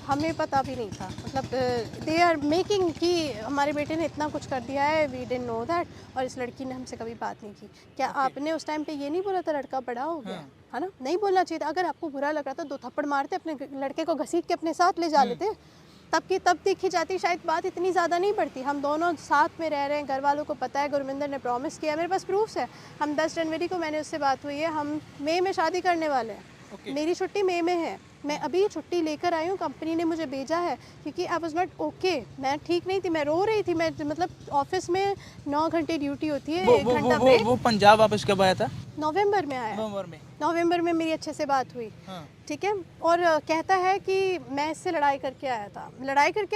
हमें पता भी नहीं था, मतलब दे आर मेकिंग कि हमारे बेटे ने इतना कुछ कर दिया है, वी डिडंट नो दैट, और इस लड़की ने हमसे कभी बात नहीं की। क्या आपने उस टाइम पे ये नहीं बोला था लड़का बड़ा हो गया, है ना? नहीं बोलना चाहिए था। अगर आपको बुरा लग रहा था 2 थप्पड़ मारते, अपने लड़के को घसीट के अपने साथ ले जा लेते, तब देखी जाती, शायद बात इतनी ज़्यादा नहीं बढ़ती। हम दोनों साथ में रह रहे हैं, घर वालों को पता है, गुरमिंदर ने प्रॉमिस किया, मेरे पास प्रूफ्स है। हम 10 जनवरी को मैंने उससे बात हुई है, हम मई में शादी करने वाले हैं। मेरी छुट्टी मई में है, मैं अभी छुट्टी लेकर आई हूँ, कंपनी ने मुझे भेजा है क्योंकि आई वाज नॉट ओके, मैं ठीक नहीं थी, मैं रो रही थी। मैं मतलब ऑफिस में 9 घंटे ड्यूटी होती है, 1 घंटा ब्रेक। वो पंजाब वापस कब आया था? नवंबर में आया। नवंबर में मेरी अच्छे से बात हुई, ठीक है। और कहता है कि मैं इससे लड़ाई करके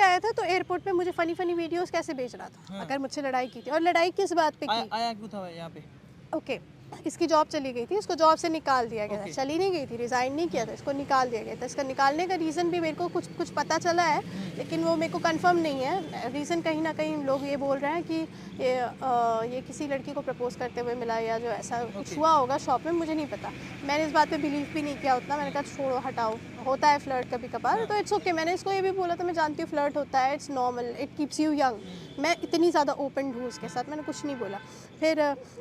आया था तो एयरपोर्ट पे मुझे फनी वीडियोस कैसे भेज रहा था, अगर मुझसे लड़ाई की थी। और लड़ाई किस बात पे की? आया क्यों था यहाँ पे? ओके, इसकी जॉब चली गई थी, इसको जॉब से निकाल दिया गया था। चली नहीं गई थी, रिज़ाइन नहीं किया था, इसको निकाल दिया गया था। इसका निकालने का रीज़न भी मेरे को कुछ पता चला है, लेकिन वो मेरे को कंफर्म नहीं है। रीज़न कहीं ना कहीं लोग ये बोल रहे हैं कि ये किसी लड़की को प्रपोज करते हुए मिला या जो ऐसा कुछ हुआ होगा शॉप में, मुझे नहीं पता। मैंने इस बात पे बिलीव भी नहीं किया उतना। मैंने कहा छोड़ो, हटाओ, होता है फ्लर्ट कभी कभार, तो इट्स ओके। मैंने इसको ये भी बोला था मैं जानती हूँ फ्लर्ट होता है, it's normal, it keeps you young. मैं इतनी ज़्यादा ओपन हूँ उसके साथ, मैंने कुछ नहीं बोला। फिर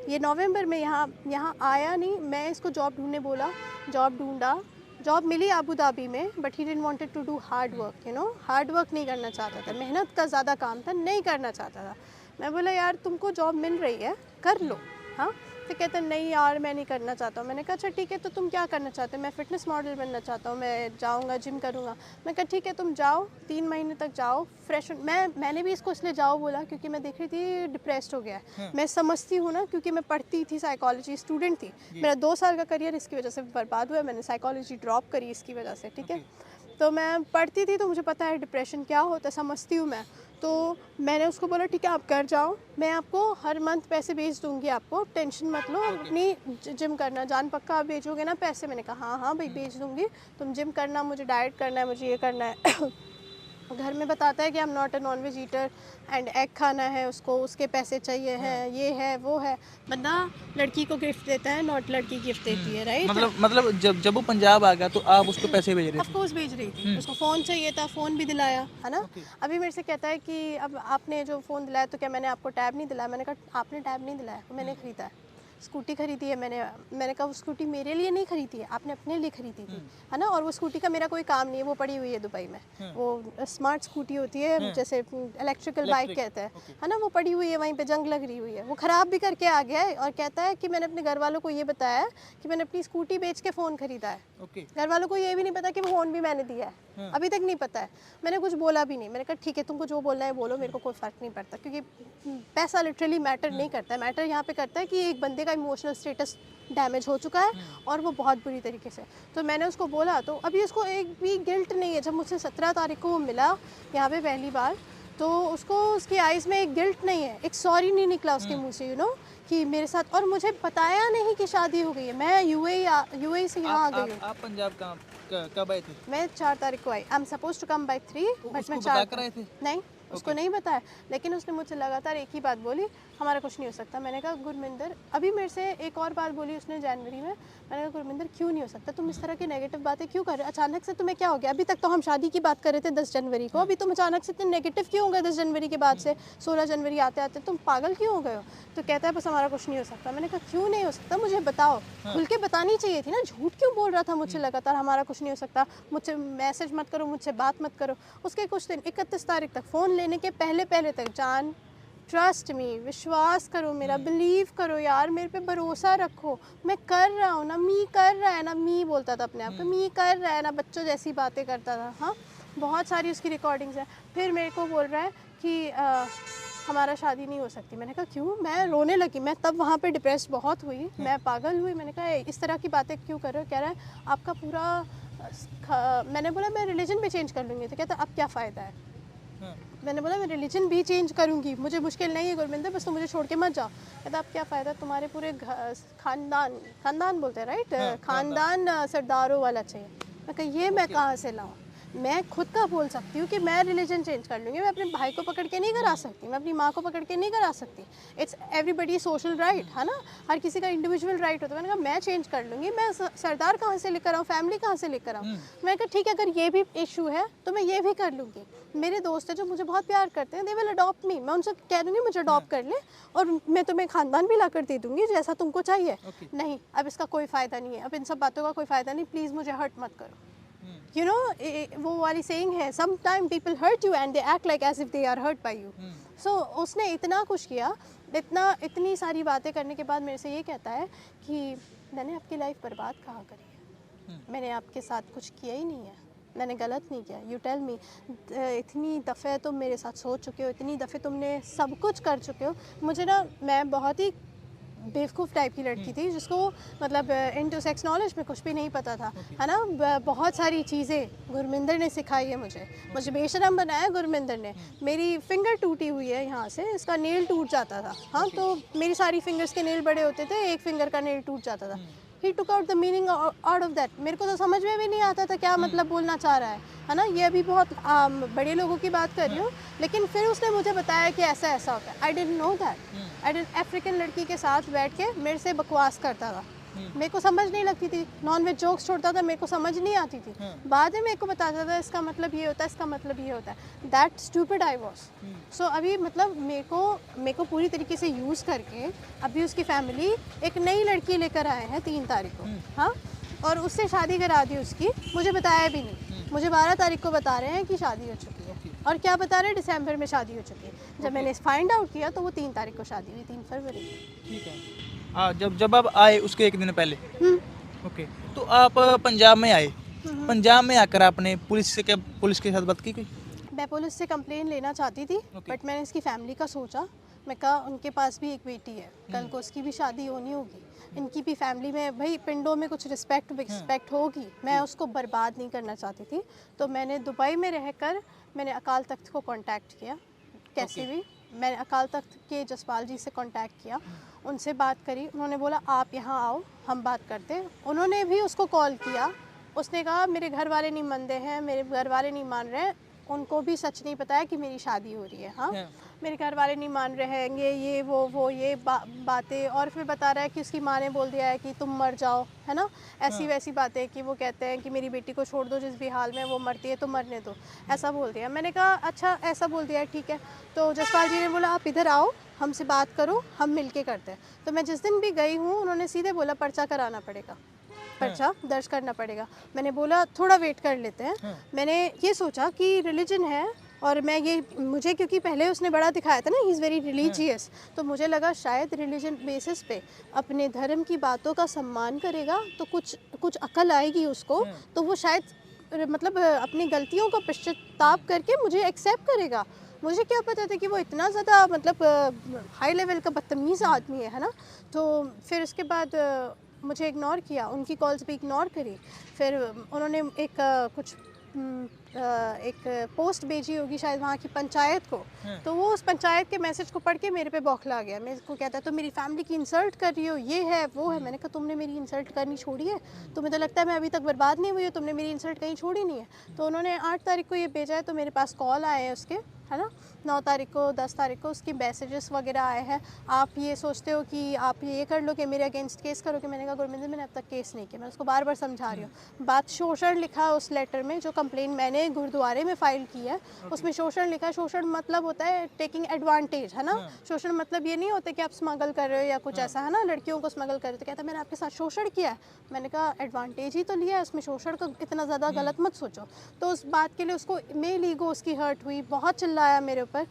ये नवंबर में यहाँ आया नहीं, मैं इसको जॉब ढूंढने बोला, जॉब ढूंढा, जॉब मिली अबू धाबी में, but he didn't wanted to do hard work, you know, hard work नहीं करना चाहता था, मेहनत का ज़्यादा काम था, नहीं करना चाहता था। मैं बोला यार तुमको जॉब मिल रही है, कर लो, हाँ। तो कहते नहीं यार मैं नहीं करना चाहता हूँ। मैंने कहा अच्छा ठीक है, तो तुम क्या करना चाहते हो? मैं फ़िटनेस मॉडल बनना चाहता हूँ, मैं जाऊँगा जिम करूँगा। मैं कहा ठीक है तुम जाओ, 3 महीने तक जाओ फ्रेश। मैंने भी इसको इसलिए जाओ बोला क्योंकि मैं देख रही थी डिप्रेस्ड हो गया है। मैं समझती हूँ ना, क्योंकि मैं पढ़ती थी, साइकोलॉजी स्टूडेंट थी, मेरा 2 साल का करियर इसकी वजह से बर्बाद हुआ है। मैंने साइकोलॉजी ड्रॉप करी इसकी वजह से, ठीक है। तो मैं पढ़ती थी तो मुझे पता है डिप्रेशन क्या होता है, समझती हूँ मैं। तो मैंने उसको बोला ठीक है आप कर जाओ, मैं आपको हर मंथ पैसे भेज दूंगी, आपको टेंशन मत लो, अपनी जिम करना, जान पक्का आप भेजोगे ना पैसे? मैंने कहा हाँ हाँ भाई भेज दूंगी, तुम जिम करना, मुझे डाइट करना है, मुझे ये करना है। घर में बताता है कि I am not a non veg eater and egg खाना है उसको, उसके पैसे चाहिए हैं, ये है वो है। बंदा लड़की को गिफ्ट देता है, नॉट लड़की गिफ्ट देती है, राइट? मतलब जब वो पंजाब आ गया तो आप उसको पैसे भेज रहे ऑफ कोर्स भेज रही थी, उसको फ़ोन चाहिए था, फ़ोन भी दिलाया है ना। अभी मेरे से कहता है कि अब आपने जो फ़ोन दिलाया तो क्या मैंने आपको टैब नहीं दिलाया? मैंने कहा आपने टैब नहीं दिलाया, वो मैंने ख़रीदा है। स्कूटी खरीदी है मैंने कहा वो स्कूटी मेरे लिए नहीं खरीदी है, आपने अपने लिए खरीदी थी, है ना। और वो स्कूटी का मेरा कोई काम नहीं है, वो पड़ी हुई है दुबई में, वो स्मार्ट स्कूटी होती है जैसे इलेक्ट्रिकल बाइक कहते हैं, है ना, वो पड़ी हुई है वहीं पे, जंग लग रही हुई है। वो ख़राब भी करके आ गया है और कहता है कि मैंने अपने घर वालों को ये बताया है कि मैंने अपनी स्कूटी बेच के फ़ोन खरीदा है। घर वालों को ये भी नहीं पता कि वो फ़ोन भी मैंने दिया है, अभी तक नहीं पता है। मैंने कुछ बोला भी नहीं, मैंने कहा ठीक है तुमको जो बोलना है बोलो, मेरे को कोई फ़र्क नहीं पड़ता, क्योंकि पैसा लिटरली मैटर नहीं करता है। मैटर यहाँ पे करता है कि एक बंदे का इमोशनल स्टेटस डैमेज हो चुका है और वो बहुत बुरी तरीके से। तो मैंने उसको बोला, तो अभी उसको एक भी गिल्ट नहीं है। जब मुझसे 17 तारीख को वो मिला यहाँ पे पहली बार, तो उसको उसकी आइज़ में एक गिल्ट नहीं है, एक सॉरी नहीं निकला उसके मुंह से, यू नो, कि मेरे साथ, और मुझे बताया नहीं कि शादी हो गई है। मैं यूएई से यहाँ आ गई हूँ। आप पंजाब कब आए थे? मैं 4 तारीख को आई। I am suppose to come by 3, but मैं 4 आए थे? नहीं, उसको नहीं बताया, लेकिन उसने मुझसे लगातार एक ही बात बोली, हमारा कुछ नहीं हो सकता। मैंने कहा गुरमिंदर, अभी मेरे से एक और बात बोली उसने जनवरी में। मैंने कहा गुरमिंदर क्यों नहीं हो सकता, तुम इस तरह की नेगेटिव बातें क्यों कर रहे हो? अचानक से तुम्हें क्या हो गया? अभी तक तो हम शादी की बात कर रहे थे 10 जनवरी को, अभी तुम अचानक से इतने नेगेटिव क्यों हो गए 10 जनवरी के बाद से? 16 जनवरी आते आते तुम पागल क्यों हो गए हो? तो कहता है बस हमारा कुछ नहीं हो सकता। मैंने कहा क्यों नहीं हो सकता, मुझे बताओ, खुल के बतानी चाहिए थी ना, झूठ क्यों बोल रहा था मुझसे लगातार, हमारा कुछ नहीं हो सकता, मुझसे मैसेज मत करो, मुझसे बात मत करो। उसके कुछ दिन 31 तारीख तक, फ़ोन लेने के पहले तक, जान ट्रस्ट मी, विश्वास करो मेरा, बिलीव करो यार, मेरे पे भरोसा रखो, मैं कर रहा हूँ ना, मी कर रहा है ना, मी बोलता था अपने आप को, मी कर रहा है ना, बच्चों जैसी बातें करता था। हाँ, बहुत सारी उसकी रिकॉर्डिंग्स हैं। फिर मेरे को बोल रहा है कि हमारा शादी नहीं हो सकती। मैंने कहा क्यों? मैं रोने लगी, मैं तब वहाँ पे डिप्रेस बहुत हुई, मैं पागल हुई। मैंने कहा इस तरह की बातें क्यों कर रहे हो? कह रहा है आपका पूरा मैंने बोला मैं रिलीजन भी चेंज कर लूँगी। तो कहता अब क्या फ़ायदा है? मैंने बोला मैं रिलीजन भी चेंज करूँगी, मुझे मुश्किल नहीं है गुरमिंदर, बस तुम मुझे छोड़ के मत जाओ। कहता अब क्या फ़ायदा, तुम्हारे पूरे खानदान बोलते हैं राइट, खानदान सरदारों वाला चाहिए। मैं कहा ये मैं कहाँ से लाऊँ? मैं खुद का बोल सकती हूँ कि मैं रिलीजन चेंज कर लूँगी, मैं अपने भाई को पकड़ के नहीं करा सकती, मैं अपनी माँ को पकड़ के नहीं करा सकती। इट्स एवरीबडी सोशल राइट, है ना, हर किसी का इंडिविजुअल राइट होता है। मैंने कहा मैं चेंज कर लूँगी, मैं सरदार कहाँ से लेकर आऊँ, फैमिली कहाँ से लेकर आऊँ? मैंने कहा ठीक है, अगर ये भी इशू है तो मैं ये भी कर लूँगी। मेरे दोस्त हैं जो मुझे बहुत प्यार करते हैं, दे विल अडॉप्ट मी, मैं उनसे कह दूँगी मुझे अडॉप्ट कर ले और मैं तुम्हें खानदान भी ला कर दे दूँगी जैसा तुमको चाहिए। नहीं, अब इसका कोई फ़ायदा नहीं है, अब इन सब बातों का कोई फ़ायदा नहीं, प्लीज़ मुझे हर्ट मत करो। You know, वो वाली सेइंग है, sometimes people hurt you and they act like as if they are hurt by you. So उसने इतना कुछ किया, इतनी सारी बातें करने के बाद मेरे से ये कहता है कि मैंने आपकी लाइफ बर्बाद कहाँ करी है, मैंने आपके साथ कुछ किया ही नहीं है, मैंने गलत नहीं किया। यू टेल मी, इतनी दफ़े तुम मेरे साथ सो चुके हो, इतनी दफ़े तुमने सब कुछ कर चुके हो। मुझे ना, मैं बहुत ही बेवकूफ़ टाइप की लड़की थी जिसको मतलब इनटू सेक्स नॉलेज में कुछ भी नहीं पता था, है ना। बहुत सारी चीज़ें गुरमिंदर ने सिखाई है मुझे बेशरम बनाया गुरमिंदर ने। मेरी फिंगर टूटी हुई है यहाँ से, इसका नेल टूट जाता था। हाँ, तो मेरी सारी फिंगर्स के नेल बड़े होते थे, एक फिंगर का नेल टूट जाता था। He took out the meaning out of that. मेरे को तो समझ में भी नहीं आता था क्या मतलब बोलना चाह रहा है ना। ये अभी बहुत बड़े लोगों की बात कर रही हूँ, लेकिन फिर उसने मुझे बताया कि ऐसा ऐसा होता है। I didn't know that. I didn't. African लड़की के साथ बैठ के मेरे से बकवास करता था, मेरे को समझ नहीं लगती थी, नॉन वेज जोक्स छोड़ता था, मेरे को समझ नहीं आती थी। बाद में मेरे को बताता था इसका मतलब ये होता है, इसका मतलब ये होता है। That stupid I was. So अभी मतलब मेरे को पूरी तरीके से यूज़ करके अभी उसकी फैमिली एक नई लड़की लेकर आए हैं 3 तारीख को। हाँ, और उससे शादी करा दी उसकी, मुझे बताया भी नहीं। मुझे 12 तारीख को बता रहे हैं कि शादी हो चुकी है, और क्या बता रहे हैं, दिसंबर में शादी हो चुकी है। जब मैंने फाइंड आउट किया तो वो 3 तारीख को शादी हुई, 3 फरवरी। ठीक है। जब आप आए उसके एक दिन पहले, ओके, तो आप पंजाब में आए। पंजाब में आकर आपने पुलिस के साथ बात की कोई? मैं पुलिस से कंप्लेन लेना चाहती थी, बट मैंने इसकी फैमिली का सोचा। मैं कहा उनके पास भी एक बेटी है, कल को उसकी भी शादी होनी होगी, इनकी भी फैमिली में भाई पिंडों में कुछ रिस्पेक्ट होगी, मैं उसको बर्बाद नहीं करना चाहती थी। तो मैंने दुबई में रहकर मैंने अकाल तख्त को कांटेक्ट किया, कैसे भी। मैंने अकाल तख्त के जसपाल जी से कांटेक्ट किया, उनसे बात करी, उन्होंने बोला आप यहाँ आओ हम बात करते हैं। उन्होंने भी उसको कॉल किया, उसने कहा मेरे घर वाले नहीं मानते हैं, मेरे घर वाले नहीं मान रहे हैं, उनको भी सच नहीं पता है कि मेरी शादी हो रही है। हाँ, मेरे घर वाले नहीं मान रहे हैं, ये वो ये बातें। और फिर बता रहा है कि उसकी माँ ने बोल दिया है कि तुम मर जाओ, है ना, ऐसी वैसी बातें कि वो कहते हैं कि मेरी बेटी को छोड़ दो, जिस भी हाल में वो मरती है तो मरने दो, ऐसा बोल दिया। मैंने कहा अच्छा ऐसा बोल दिया है, ठीक है। तो जसपाल जी ने बोला आप इधर आओ, हमसे बात करो, हम मिलके करते हैं। तो मैं जिस दिन भी गई हूँ उन्होंने सीधे बोला पर्चा कराना पड़ेगा, पर्चा दर्ज करना पड़ेगा। मैंने बोला थोड़ा वेट कर लेते हैं। मैंने ये सोचा कि रिलीजन है, और मैं ये मुझे क्योंकि पहले उसने बड़ा दिखाया था ना, ही इज़ वेरी रिलीजियस, तो मुझे लगा शायद रिलीजन बेसिस पे अपने धर्म की बातों का सम्मान करेगा तो कुछ अकल आएगी उसको, तो वो शायद मतलब अपनी गलतियों का पश्चाताप करके मुझे एक्सेप्ट करेगा। मुझे क्या पता था कि वो इतना ज़्यादा मतलब हाई लेवल का बदतमीज़ आदमी है ना। तो फिर उसके बाद मुझे इग्नोर किया, उनकी कॉल्स भी इग्नोर करी। फिर उन्होंने एक पोस्ट भेजी होगी शायद वहाँ की पंचायत को, तो वो उस पंचायत के मैसेज को पढ़ के मेरे पे बौखला गया। मेरे को कहता है तो मेरी फैमिली की इंसल्ट कर रही हो, ये है वो है। मैंने कहा तुमने मेरी इंसल्ट करनी छोड़ी है, तुम्हें तो लगता है मैं अभी तक बर्बाद नहीं हुई हूँ, तुमने मेरी इंसल्ट कहीं छोड़ी नहीं है। तो उन्होंने 8 तारीख को ये भेजा है, तो मेरे पास कॉल आए हैं उसके, है ना, 9 तारीख को 10 तारीख को उसकी मैसेजेस वगैरह आए हैं। आप ये सोचते हो कि आप ये कर लो कि मेरे अगेंस्ट केस करो, कि मैंने कहा गुरमिंदर मैंने अब तक केस नहीं किया, मैं उसको बार बार समझा रही हूँ। बात शोषण लिखा है उस लेटर में, जो कंप्लेन मैंने गुरुद्वारे में फाइल की है, उसमें शोषण लिखा है। शोषण मतलब होता है टेकिंग एडवांटेज, है ना। शोषण मतलब ये नहीं होता कि आप स्मगल कर रहे हो या कुछ ऐसा, है ना, लड़कियों को स्मगल कर रहे हो। तो कहता है मैंने आपके साथ शोषण किया है। मैंने कहा एडवांटेज ही तो लिया है, उसमें शोषण को इतना ज़्यादा गलत मत सोचो। तो उस बात के लिए उसको मेल ईगो उसकी हर्ट हुई, बहुत चिल्लाया मेरे ऊपर,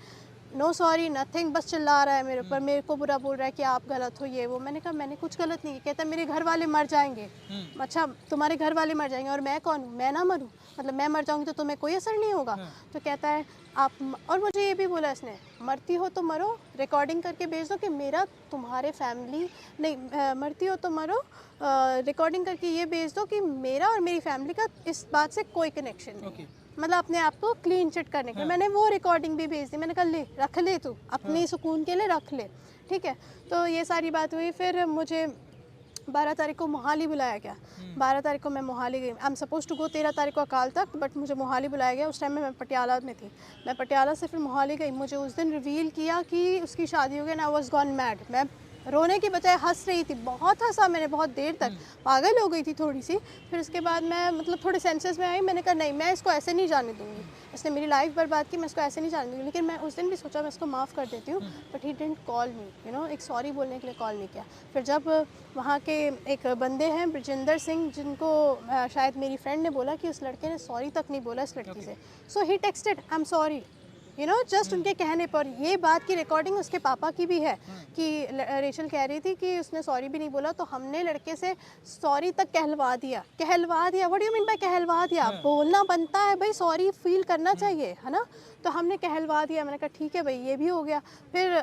नो सॉरी नथिंग, बस चिल्ला रहा है मेरे ऊपर, मेरे को बुरा बोल रहा है कि आप गलत हो, ये वो। मैंने कहा मैंने कुछ गलत नहीं किया। कहता मेरे घर वाले मर जाएंगे। अच्छा तुम्हारे घर वाले मर जाएंगे और मैं कौन हूँ, मैं ना मरूँ, मतलब मैं मर जाऊँगी तो तुम्हें कोई असर नहीं होगा। तो कहता है आप, और मुझे ये भी बोला इसने, मरती हो तो मरो, रिकॉर्डिंग करके भेज दो कि मेरा तुम्हारे फैमिली नहीं, मरती हो तो मरो, रिकॉर्डिंग करके ये भेज दो कि मेरा और मेरी फैमिली का इस बात से कोई कनेक्शन नहीं। मतलब अपने आप को क्लीन चिट करने के लिए मैंने वो रिकॉर्डिंग भी भेज दी। मैंने कहा ले रख ले, तू अपनी सुकून के लिए रख ले, ठीक है। तो ये सारी बात हुई। फिर मुझे 12 तारीख को मोहाली बुलाया गया। 12 तारीख को मैं मोहाली गई। I am suppose to go 13 तारीख को अकाल तख्त, बट मुझे मोहाली बुलाया गया। उस टाइम में मैं पटियाला में थी। मैं पटियाला से फिर मोहाली गई। मुझे उस दिन रिवील किया कि उसकी शादी हो गई। I was gone mad. मैं रोने की बजाय हंस रही थी, बहुत हंसा मैंने, बहुत देर तक पागल हो गई थी थोड़ी सी। फिर उसके बाद मैं मतलब थोड़े सेंसेस में आई। मैंने कहा नहीं, मैं इसको ऐसे नहीं जाने दूँगी, इसने मेरी लाइफ बर्बाद की, मैं इसको ऐसे नहीं जाने दूँगी। लेकिन मैं उस दिन भी सोचा मैं इसको माफ़ कर देती हूँ, but he didn't call me, you know, एक सॉरी बोलने के लिए कॉल नहीं किया। फिर जब वहाँ के एक बंदे हैं ब्रजेंद्र सिंह, जिनको शायद मेरी फ्रेंड ने बोला कि उस लड़के ने सॉरी तक नहीं बोला इस लड़की से, so he texted I am sorry, you know, just उनके कहने पर। ये बात की रिकॉर्डिंग उसके पापा की भी है कि रेचल कह रही थी कि उसने सॉरी भी नहीं बोला, तो हमने लड़के से सॉरी तक कहलवा दिया। What do you mean by कहलवा दिया? बोलना बनता है भाई, सॉरी फील करना चाहिए, है ना। तो हमने कहलवा दिया। मैंने कहा ठीक है भाई, ये भी हो गया। फिर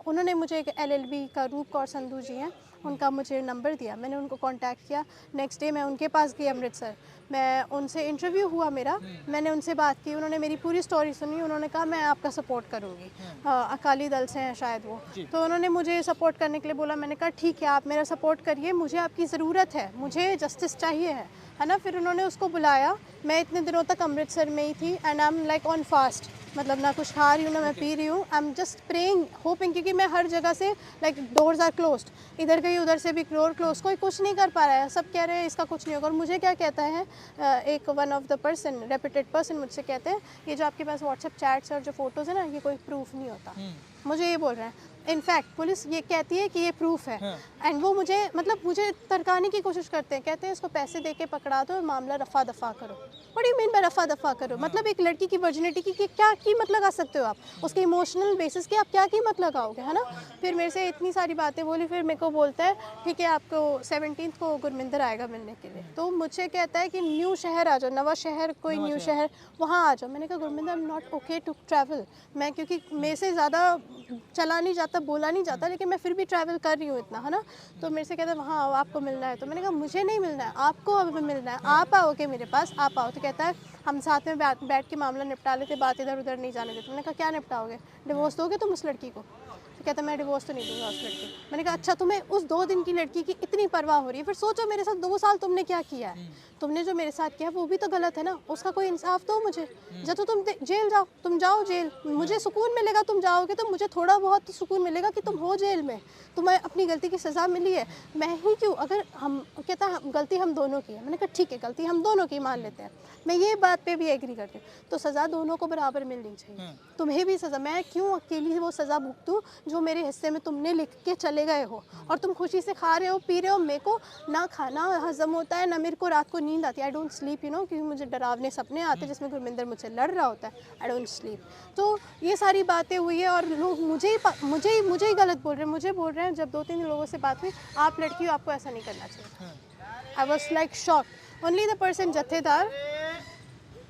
उन्होंने मुझे एक LLB का, रूप कौर संधू जी हैं, उनका मुझे नंबर दिया। मैंने उनको कांटेक्ट किया। नेक्स्ट डे मैं उनके पास गई अमृतसर। मैं उनसे इंटरव्यू हुआ मेरा, मैंने उनसे बात की, उन्होंने मेरी पूरी स्टोरी सुनी। उन्होंने कहा मैं आपका सपोर्ट करूँगी, अकाली दल से हैं शायद वो, तो उन्होंने मुझे सपोर्ट करने के लिए बोला। मैंने कहा ठीक है, आप मेरा सपोर्ट करिए, मुझे आपकी ज़रूरत है, मुझे जस्टिस चाहिए है ना। फिर उन्होंने उसको बुलाया। मैं इतने दिनों तक अमृतसर में ही थी and I am like on fast, मतलब ना कुछ खा रही हूँ ना मैं पी रही हूँ। आई एम जस्ट प्रेइंग, होपिंग, क्योंकि मैं हर जगह से लाइक डोर्स आर क्लोज्ड, इधर गई उधर से भी डोर क्लोज, कोई कुछ नहीं कर पा रहा है, सब कह रहे हैं इसका कुछ नहीं होगा। और मुझे क्या कहता है एक one of the person, reputed person, मुझसे कहते हैं ये जो आपके पास व्हाट्सएप चैट्स और जो फोटोज़ है ना, ये कोई प्रूफ नहीं होता। मुझे ये बोल रहे हैं। इनफैक्ट पुलिस ये कहती है कि ये प्रूफ है एंड वो मुझे तरकाने की कोशिश करते हैं। कहते हैं इसको पैसे दे के पकड़ा दो और मामला रफा दफा करो। What do you mean by रफा दफा करो? मतलब एक लड़की की वर्जिनिटी की क्या कीमत लगा सकते हो आप? उसके इमोशनल बेसिस की आप क्या कीमत लगाओगे, है ना। फिर मेरे से इतनी सारी बातें बोली। फिर मेरे को बोलता है ठीक है, आपको 17 को गुरमिंदर आएगा मिलने के लिए। तो मुझे कहता है कि न्यू शहर आ जाओ, नवा शहर, कोई न्यू शहर, वहाँ आ जाओ। मैंने कहा Gurminder I am not okay to travel. मैं, क्योंकि मेरे से ज़्यादा चला नहीं जाता, बोला नहीं जाता, लेकिन मैं फिर भी ट्रैवल कर रही हूँ इतना, है ना। तो मेरे से कहता है वहाँ आओ, आपको मिलना है। तो मैंने कहा मुझे नहीं मिलना है, आपको अब मिलना है, आप आओगे मेरे पास, आप आओ। तो कहता है हम साथ में बैठ के मामला निपटा लेते, बात इधर उधर नहीं जाने देते। मैंने कहा क्या निपटाओगे, डिवोर्स दोगे तुम उस लड़की को? तो कहता मैं डिवोर्स तो नहीं दूंगा उस लड़की को। मैंने कहा अच्छा, तुम्हें उस 2 दिन की लड़की की इतनी परवाह हो रही है, फिर सोचो मेरे साथ 2 साल तुमने क्या किया है, तुमने जो मेरे साथ किया वो भी तो गलत है ना, उसका कोई इंसाफ दो मुझे। जब तो तुम जेल जाओ, तुम जाओ जेल, मुझे सुकून मिलेगा, तुम जाओगे तो मुझे थोड़ा बहुत तो सुकून मिलेगा कि तुम हो जेल में, तुम्हें अपनी गलती की सज़ा मिली है, मैं ही क्यों? अगर हम कहता गलती हम दोनों की है। मैंने कहा ठीक है, गलती हम दोनों की मान लेते हैं, मैं ये बात पे भी एग्री करती हूँ। तो सज़ा दोनों को बराबर मिलनी चाहिए, तुम्हें भी सज़ा, मैं क्यों अकेली वो सज़ा भुगतूँ जो मेरे हिस्से में तुमने लिख के चले गए हो, और तुम खुशी से खा रहे हो, पी रहे हो, मेरे को ना खाना हजम होता है, ना मेरे को रात को नींद आती है। I don't sleep, you know, क्योंकि मुझे डरावने सपने आते हैं जिसमें गुरमिंदर मुझसे लड़ रहा होता है। I don't sleep. तो ये सारी बातें हुई है और लोग मुझे ही गलत बोल रहे हैं, मुझे बोल रहे हैं। जब 2-3 लोगों से बात हुई, आप लड़की हो, आपको ऐसा नहीं करना चाहिए। I was like shocked. Only the person jathedar,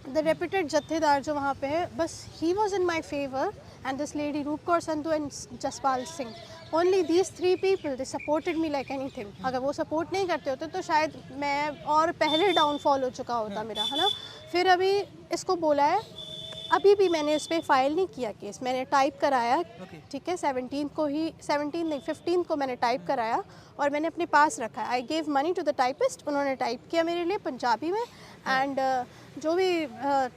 the reputed jathedar जो वहाँ पे है, बस he was in my favour, and this lady Roop Kaur Sandhu and Jaspal Singh, only these 3 people, they supported me like anything. अगर वो सपोर्ट नहीं करते होते तो शायद मैं और पहले डाउनफॉल हो चुका होता मेरा, है ना। फिर अभी इसको बोला है, अभी भी मैंने इस पर फाइल नहीं किया केस, मैंने टाइप कराया, ठीक है, 17 को ही, 17 नहीं 15 को मैंने टाइप कराया और मैंने अपने पास रखा है। I gave money to the typist, उन्होंने टाइप किया मेरे लिए पंजाबी में, एंड जो भी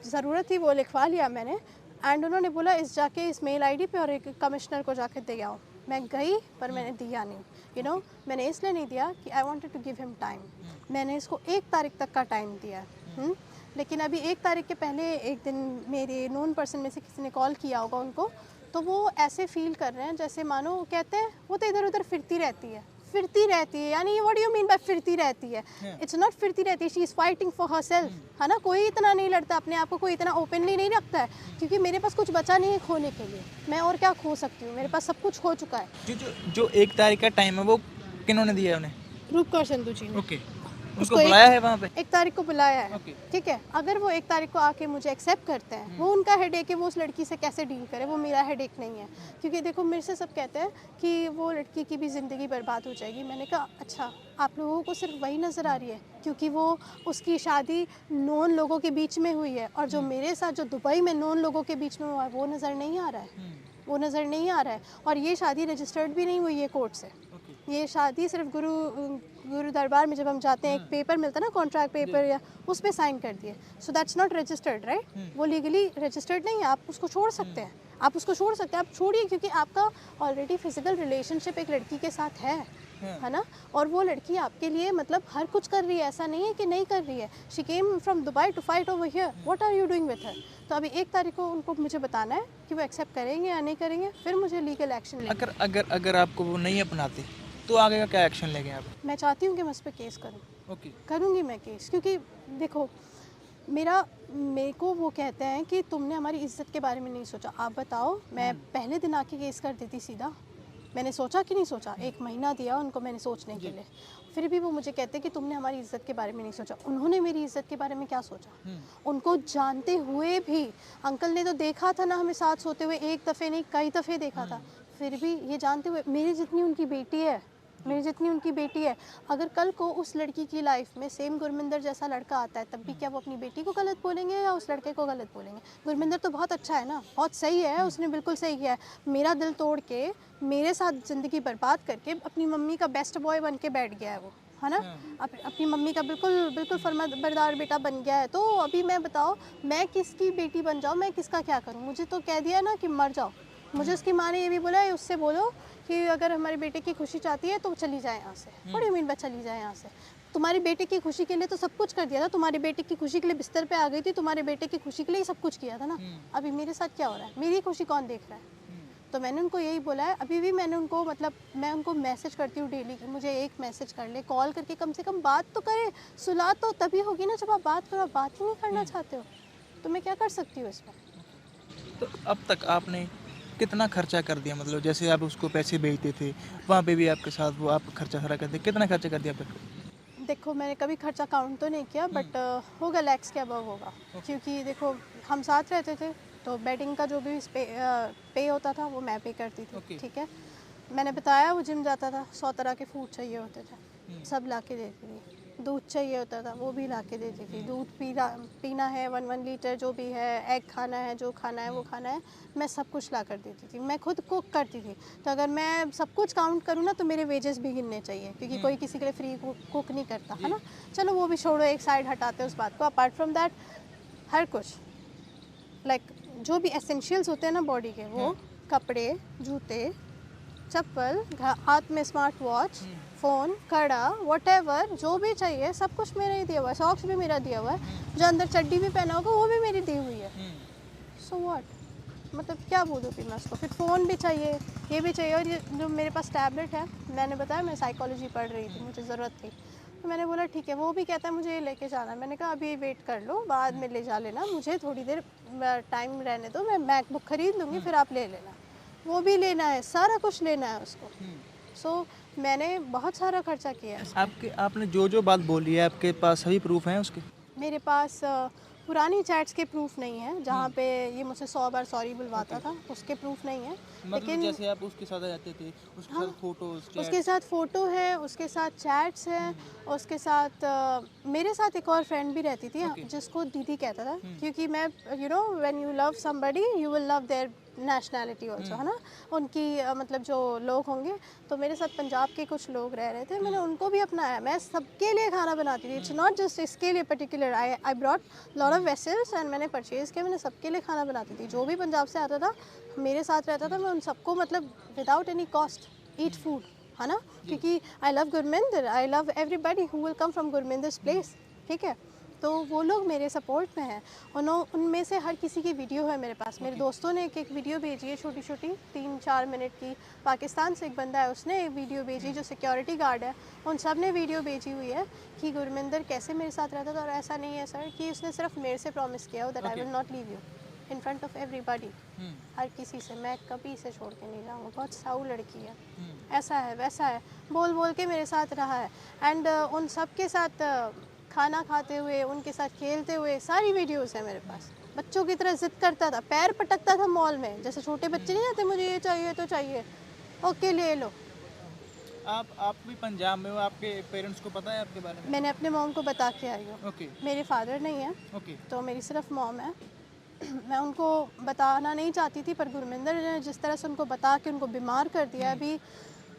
ज़रूरत थी वो लिखवा लिया मैंने। एंड उन्होंने बोला इस जाके इस मेल आईडी पे और एक कमिश्नर को जाके दे आओ। मैं गई पर मैंने दिया नहीं, यू नो, मैंने इसलिए नहीं दिया कि I wanted to give him time. मैंने इसको 1 तारीख तक का टाइम दिया, लेकिन अभी 1 तारीख के पहले एक दिन मेरे नोन पर्सन में से किसी ने कॉल किया होगा उनको, तो वो ऐसे फील कर रहे हैं जैसे मानो कहते हैं वो तो इधर उधर फिरती रहती है, यानी what do you mean bye फिरती रहती है? इट्स नॉट फिरती रहती है, she is fighting for her self, है ना। कोई इतना नहीं लड़ता अपने आप को, कोई इतना ओपनली नहीं रखता है, क्योंकि मेरे पास कुछ बचा नहीं है खोने के लिए, मैं और क्या खो सकती हूँ, मेरे पास सब कुछ हो चुका है। जो 1 तारीख का टाइम है वो किन्होंने दिया है उन्हें? रूप कौर संधू जी ने। ओके, उसको बुलाया है वहाँ पे? 1 तारीख को बुलाया है, Okay. ठीक है। अगर वो 1 तारीख को आके मुझे एक्सेप्ट करते हैं, वो उनका हेडेक है, वो उस लड़की से कैसे डील करे, वो मेरा हेडेक नहीं है। क्योंकि देखो मेरे से सब कहते हैं कि वो लड़की की भी ज़िंदगी बर्बाद हो जाएगी। मैंने कहा अच्छा, आप लोगों को सिर्फ वही नज़र आ रही है क्योंकि वो उसकी शादी नॉन लोगों के बीच में हुई है, और जो मेरे साथ जो दुबई में नॉन लोगों के बीच में हुआ है वो नज़र नहीं आ रहा है, वो नज़र नहीं आ रहा है। और ये शादी रजिस्टर्ड भी नहीं हुई है कोर्ट से, ये शादी सिर्फ गुरु दरबार में जब हम जाते हैं एक पेपर मिलता है ना, कॉन्ट्रैक्ट पेपर, या उस पर साइन कर दिए। So that's not registered, right, वो लीगली रजिस्टर्ड नहीं है। आप उसको छोड़ सकते हैं, आप उसको छोड़ सकते हैं, आप छोड़िए, क्योंकि आपका ऑलरेडी फिजिकल रिलेशनशिप एक लड़की के साथ है ना, और वो लड़की आपके लिए मतलब हर कुछ कर रही है, ऐसा नहीं है कि नहीं कर रही है। She came from Dubai to fight over here, what are you doing with her? तो अभी 1 तारीख को उनको मुझे बताना है कि वो एक्सेप्ट करेंगे या नहीं करेंगे, फिर मुझे लीगल एक्शन लेंगे। अगर आपको वो नहीं अपनाते तो आगे का क्या एक्शन लेंगे आप? मैं चाहती हूँ कि मैं उस पर केस करूँ, ओके, करूँगी मैं केस, क्योंकि देखो मेरे को वो कहते हैं कि तुमने हमारी इज्जत के बारे में नहीं सोचा। आप बताओ, मैं पहले दिन आके केस कर देती सीधा, मैंने सोचा कि नहीं सोचा? 1 महीना दिया उनको मैंने सोचने के लिए, फिर भी वो मुझे कहते हैं कि तुमने हमारी इज्जत के बारे में नहीं सोचा। उन्होंने मेरी इज्जत के बारे में क्या सोचा? उनको जानते हुए भी, अंकल ने तो देखा था ना हमें साथ सोते हुए, 1 दफ़े नहीं कई दफ़े देखा था, फिर भी ये जानते हुए, मेरी जितनी उनकी बेटी है, अगर कल को उस लड़की की लाइफ में सेम गुरमिंदर जैसा लड़का आता है, तब भी क्या वो अपनी बेटी को गलत बोलेंगे या उस लड़के को गलत बोलेंगे? गुरमिंदर तो बहुत अच्छा है ना, बहुत सही है, उसने बिल्कुल सही किया है, मेरा दिल तोड़ के मेरे साथ ज़िंदगी बर्बाद करके अपनी मम्मी का बेस्ट बॉय बन के बैठ गया है वो, है ना, अपनी मम्मी का बिल्कुल फरमाबरदार बेटा बन गया है। तो अभी मैं बताओ, मैं किसकी बेटी बन जाऊँ, मैं किसका क्या करूँ? मुझे तो कह दिया ना कि मर जाओ। मुझे उसकी माँ ने ये भी बोला है, उससे बोलो कि अगर हमारे बेटे की खुशी चाहती है तो चली जाए यहाँ से। What do you mean bye चली जाए यहाँ से? तुम्हारे बेटे की खुशी के लिए तो सब कुछ कर दिया था, तुम्हारे बेटे की खुशी के लिए बिस्तर पे आ गई थी, तुम्हारे बेटे की खुशी के लिए सब कुछ किया था ना। अभी मेरे साथ क्या हो रहा है? मेरी खुशी कौन देख रहा है? तो मैंने उनको यही बोला है, अभी भी मैंने उनको मतलब मैं उनको मैसेज करती हूँ डेली कि मुझे एक मैसेज कर ले, कॉल करके कम से कम बात तो करे। सुलह तो तभी होगी ना जब आप बात करो, आप बात ही नहीं करना चाहते हो तो मैं क्या कर सकती हूँ इसमें? तो अब तक आपने कितना खर्चा कर दिया? मतलब जैसे आप उसको पैसे भेजते थे, वहाँ पे भी आपके साथ वो आप खर्चा सारा करते, कितना खर्चा कर दिया अब तक? देखो मैंने कभी खर्चा काउंट तो नहीं किया, बट होगा लैक्स के अबव होगा, क्योंकि देखो हम साथ रहते थे तो बेडिंग का जो भी पे होता था वो मैं पे करती थी, ठीक है। मैंने बताया वो जिम जाता था, 100 तरह के फूड चाहिए होते थे, सब ला के देती थी। दूध चाहिए होता था वो भी ला के देती थी। दूध पीना है 1 लीटर जो भी है, एग खाना है, जो खाना है वो खाना है, मैं सब कुछ ला कर देती थी। मैं खुद कुक करती थी, तो अगर मैं सब कुछ काउंट करूँ ना तो मेरे वेजेस भी गिनने चाहिए, क्योंकि कोई किसी के लिए फ्री कुक नहीं करता है ना। चलो वो भी छोड़ो, एक साइड हटाते हैं उस बात को। अपार्ट फ्रॉम दैट हर कुछ लाइक जो भी एसेंशियल्स होते हैं ना बॉडी के, वो कपड़े, जूते, चप्पल, हाथ में स्मार्ट वॉच, फ़ोन, कड़ा, व्हाटएवर जो भी चाहिए सब कुछ मेरा ही दिया हुआ है। सॉक्स भी मेरा दिया हुआ है, जो अंदर चड्डी भी पहना होगा वो भी मेरी दी हुई है। सो व्हाट, मतलब क्या बोलूँ फिर मैं उसको। फिर फ़ोन भी चाहिए, ये भी चाहिए। और ये जो मेरे पास टैबलेट है, मैंने बताया मैं साइकोलॉजी पढ़ रही थी, मुझे ज़रूरत थी, तो मैंने बोला ठीक है। वो भी कहता है मुझे ये लेके जाना है। मैंने कहा अभी वेट कर लो, बाद में ले जा लेना, मुझे थोड़ी देर टाइम रहने दो, मैं मैकबुक ख़रीद लूँगी, फिर आप ले लेना। वो भी लेना है, सारा कुछ लेना है उसको। सो मैंने बहुत सारा खर्चा किया है। आपने जो जो बात बोली है, आपके पास सभी प्रूफ हैं उसके? मेरे पास पुरानी चैट्स के प्रूफ नहीं है, जहाँ पे ये मुझसे 100 बार सॉरी बुलवाता था, उसके प्रूफ नहीं है। मतलब जैसे आप उसके साथ जाते थे, उसके साथ फोटोज, उसके साथ फ़ोटो है, उसके साथ चैट्स हैं, उसके साथ मेरे साथ एक और फ्रेंड भी रहती थी जिसको दीदी कहता था, क्योंकि मैं you know when you love somebody you will love their nationality also, है ना। उनकी मतलब जो लोग होंगे, तो मेरे साथ पंजाब के कुछ लोग रह रहे थे, मैंने उनको भी अपनाया। मैं सबके लिए खाना बनाती थी, इट्स नॉट जस्ट इसके लिए particular. I brought lot of vessels and मैंने परचेज़ किया, मैंने सबके लिए खाना बनाती थी। जो भी पंजाब से आता था मेरे साथ रहता था, मैं उन सबको मतलब without any cost eat food, है ना, क्योंकि I love Gurminder, I love everybody who will come from Gurminder's place, ठीक है। तो वो लोग मेरे सपोर्ट में हैं, उनमें से हर किसी की वीडियो है मेरे पास। मेरे दोस्तों ने एक वीडियो भेजी है छोटी छोटी 3-4 मिनट की। पाकिस्तान से एक बंदा है, उसने एक वीडियो भेजी, जो सिक्योरिटी गार्ड है, उन सब ने वीडियो भेजी हुई है कि गुरमिंदर कैसे मेरे साथ रहता था। और ऐसा नहीं है सर कि उसने सिर्फ मेरे से प्रॉमिस किया हो that I will not leave you in front of everybody, हर किसी से मैं कभी इसे छोड़ के नहीं जाऊँगा। बहुत साऊ लड़की है, ऐसा है वैसा है, बोल बोल के मेरे साथ रहा है। एंड उन सब के साथ खाना खाते हुए, उनके साथ खेलते हुए सारी वीडियोस है मेरे पास। बच्चों की तरह जिद करता था, पैर पटकता था मॉल में, जैसे छोटे बच्चे नहीं आते, मुझे ये चाहिए तो चाहिए, ओके ले लो। आप भी पंजाब में हो, आपके पेरेंट्स को पता है आपके बारे में? मैंने अपने मॉम को बता के आई हूँ। ओके मेरे फादर नहीं है, ओके तो मेरी सिर्फ मॉम है। मैं उनको बताना नहीं चाहती थी, पर गुरमिंदर ने जिस तरह से उनको बता के उनको बीमार कर दिया। अभी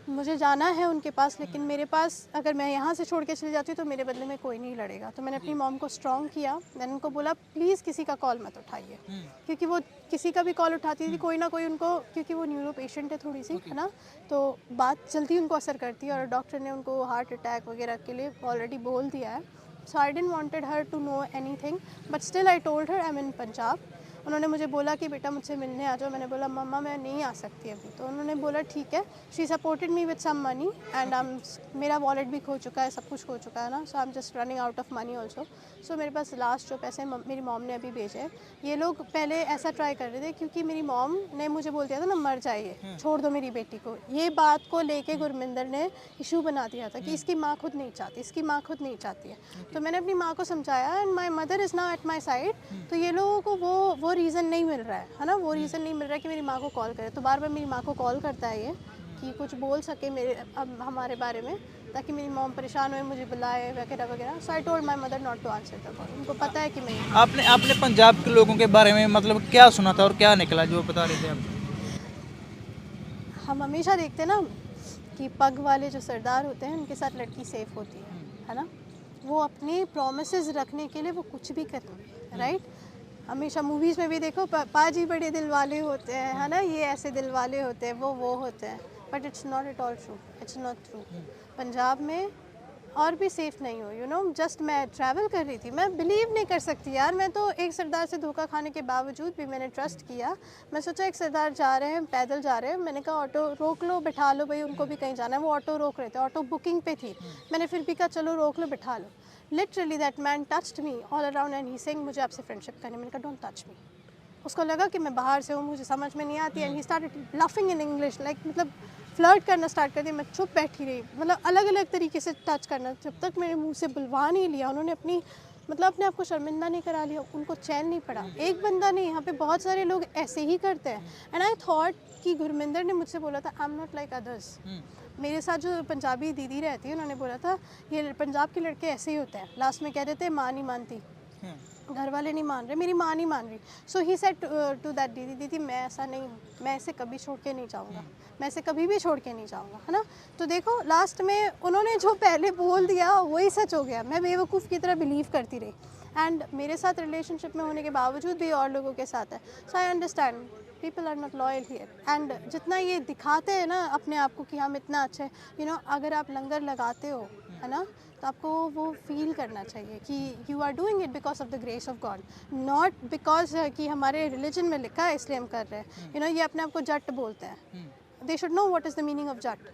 मुझे जाना है उनके पास, लेकिन मेरे पास अगर मैं यहाँ से छोड़ के चली जाती तो मेरे बदले में कोई नहीं लड़ेगा। तो मैंने अपनी मॉम को स्ट्रॉन्ग किया, मैंने उनको बोला प्लीज़ किसी का कॉल मत उठाइए, क्योंकि वो किसी का भी कॉल उठाती थी कोई ना कोई उनको, क्योंकि वो न्यूरो पेशेंट है थोड़ी सी, है ना, तो बात जल्दी उनको असर करती है। और डॉक्टर ने उनको हार्ट अटैक वगैरह के लिए ऑलरेडी बोल दिया है। So I didn't wanted her to know anything, but still I told her I am in Punjab. उन्होंने मुझे बोला कि बेटा मुझसे मिलने आ जाओ। मैंने बोला मम्मा मैं नहीं आ सकती अभी। तो उन्होंने बोला ठीक है। She supported me with some money and मेरा वॉलेट भी खो चुका है, सब कुछ खो चुका है ना, so I am just running out of money also. So मेरे पास लास्ट जो पैसे मेरी मॉम ने अभी भेजे, ये लोग पहले ऐसा ट्राई कर रहे थे, क्योंकि मेरी मॉम ने मुझे बोल दिया था ना मर जाइए, छोड़ दो मेरी बेटी को। ये बात को लेके गुरमिंदर ने इशू बना दिया था कि इसकी माँ खुद नहीं चाहती, इसकी माँ खुद नहीं चाहती है। तो मैंने अपनी माँ को समझाया and my mother is now at my side. तो ये लोगों को वो रीज़न नहीं मिल रहा है ना, वो रीज़न नहीं मिल रहा है कि मेरी माँ को कॉल करे। तो बार बार मेरी माँ को कॉल करता है ये कि कुछ बोल सके मेरे अब हमारे बारे में, ताकि मेरी मॉम परेशान हुए, मुझे बुलाए वगैरह वगैरह। So I told my mother not to answer the call. उनको पता है कि मैं आपने पंजाब के लोगों के बारे में मतलब क्या सुना था और क्या निकला जो बता रहे थे आप? हम हमेशा देखते ना कि पग वाले जो सरदार होते हैं उनके साथ लड़की सेफ होती है ना। वो अपनी प्रोमिसेस रखने के लिए वो कुछ भी करेंगे, राइट। हमेशा मूवीज़ में भी देखो पाजी बड़े दिल वाले होते हैं, है ना, ये ऐसे दिल वाले होते हैं, वो होते हैं, but it's not at all true, it's not true. Punjab में और भी सेफ़ नहीं हो, यू नो। जस्ट मैं ट्रैवल कर रही थी, मैं बिलीव नहीं कर सकती यार, मैं तो एक सरदार से धोखा खाने के बावजूद भी मैंने ट्रस्ट किया। मैं सोचा एक सरदार जा रहे हैं, पैदल जा रहे हैं, मैंने कहा ऑटो रोक लो, बिठा लो भाई, उनको भी कहीं जाना है। वो ऑटो रोक रहे थे, ऑटो बुकिंग पे थी, मैंने फिर भी कहा चलो रोक लो, बिठा लो। Literally that man touched me all around and he saying मुझे आपसे फ्रेंडशिप करनी। मैंने कहा डोंट टच मी। उसको लगा कि मैं बाहर से हूँ, मुझे समझ में नहीं आती, and he started laughing in English, like मतलब फ्लर्ट करना स्टार्ट कर दिया। मैं चुप बैठी रही, मतलब अलग अलग तरीके से टच करना, जब तक मेरे मुंह से बुलवा नहीं लिया। उन्होंने अपनी मतलब अपने आप को शर्मिंदा नहीं करा लिया, उनको चैन नहीं पड़ा। एक बंदा नहीं, यहाँ पे बहुत सारे लोग ऐसे ही करते हैं। एंड आई थॉट कि गुरमिंदर ने मुझसे बोला था आई एम नॉट लाइक अदर्स। मेरे साथ जो पंजाबी दीदी रहती है उन्होंने बोला था ये पंजाब के लड़के ऐसे ही होते हैं, लास्ट में कह देते हैं माँ नहीं मानती, घर वाले नहीं मान रहे, मेरी माँ नहीं मान रही। सो ही सेड टू दैट दीदी, दीदी मैं ऐसा नहीं, मैं इसे कभी छोड़ के नहीं जाऊँगा, मैं इसे कभी भी छोड़ के नहीं जाऊँगा, है ना। तो देखो लास्ट में उन्होंने जो पहले बोल दिया वही सच हो गया। मैं बेवकूफ़ की तरह बिलीव करती रही एंड मेरे साथ रिलेशनशिप में होने के बावजूद भी और लोगों के साथ है। So I understand people are not loyal here. And जितना ये दिखाते हैं ना अपने आप को कि हम इतना अच्छे, यू नो, अगर आप लंगर लगाते हो, है ना, तो आपको वो फील करना चाहिए कि you are doing it because of the grace of God, not because कि हमारे रिलीजन में लिखा है इसलिए हम कर रहे हैं। यू नो, ये अपने आप को जट बोलते हैं। They should know what is the meaning of Jat.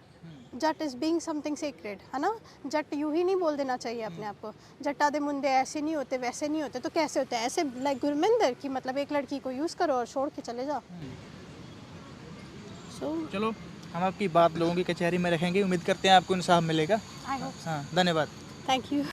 Jat is being something sacred, है ना। जट यूँ ही नहीं बोल देना चाहिए अपने आप को। जट्टा दे मुंडे ऐसे नहीं होते, वैसे नहीं होते, तो कैसे होते हैं? ऐसे लाइक गुरमिंदर की, मतलब एक लड़की को यूज़ करो और छोड़ के चले जाओ। चलो हम आपकी बात लोगों की कचहरी में रखेंगे, उम्मीद करते हैं आपको इंसाफ मिलेगा। I hope. हाँ, धन्यवाद। Thank you.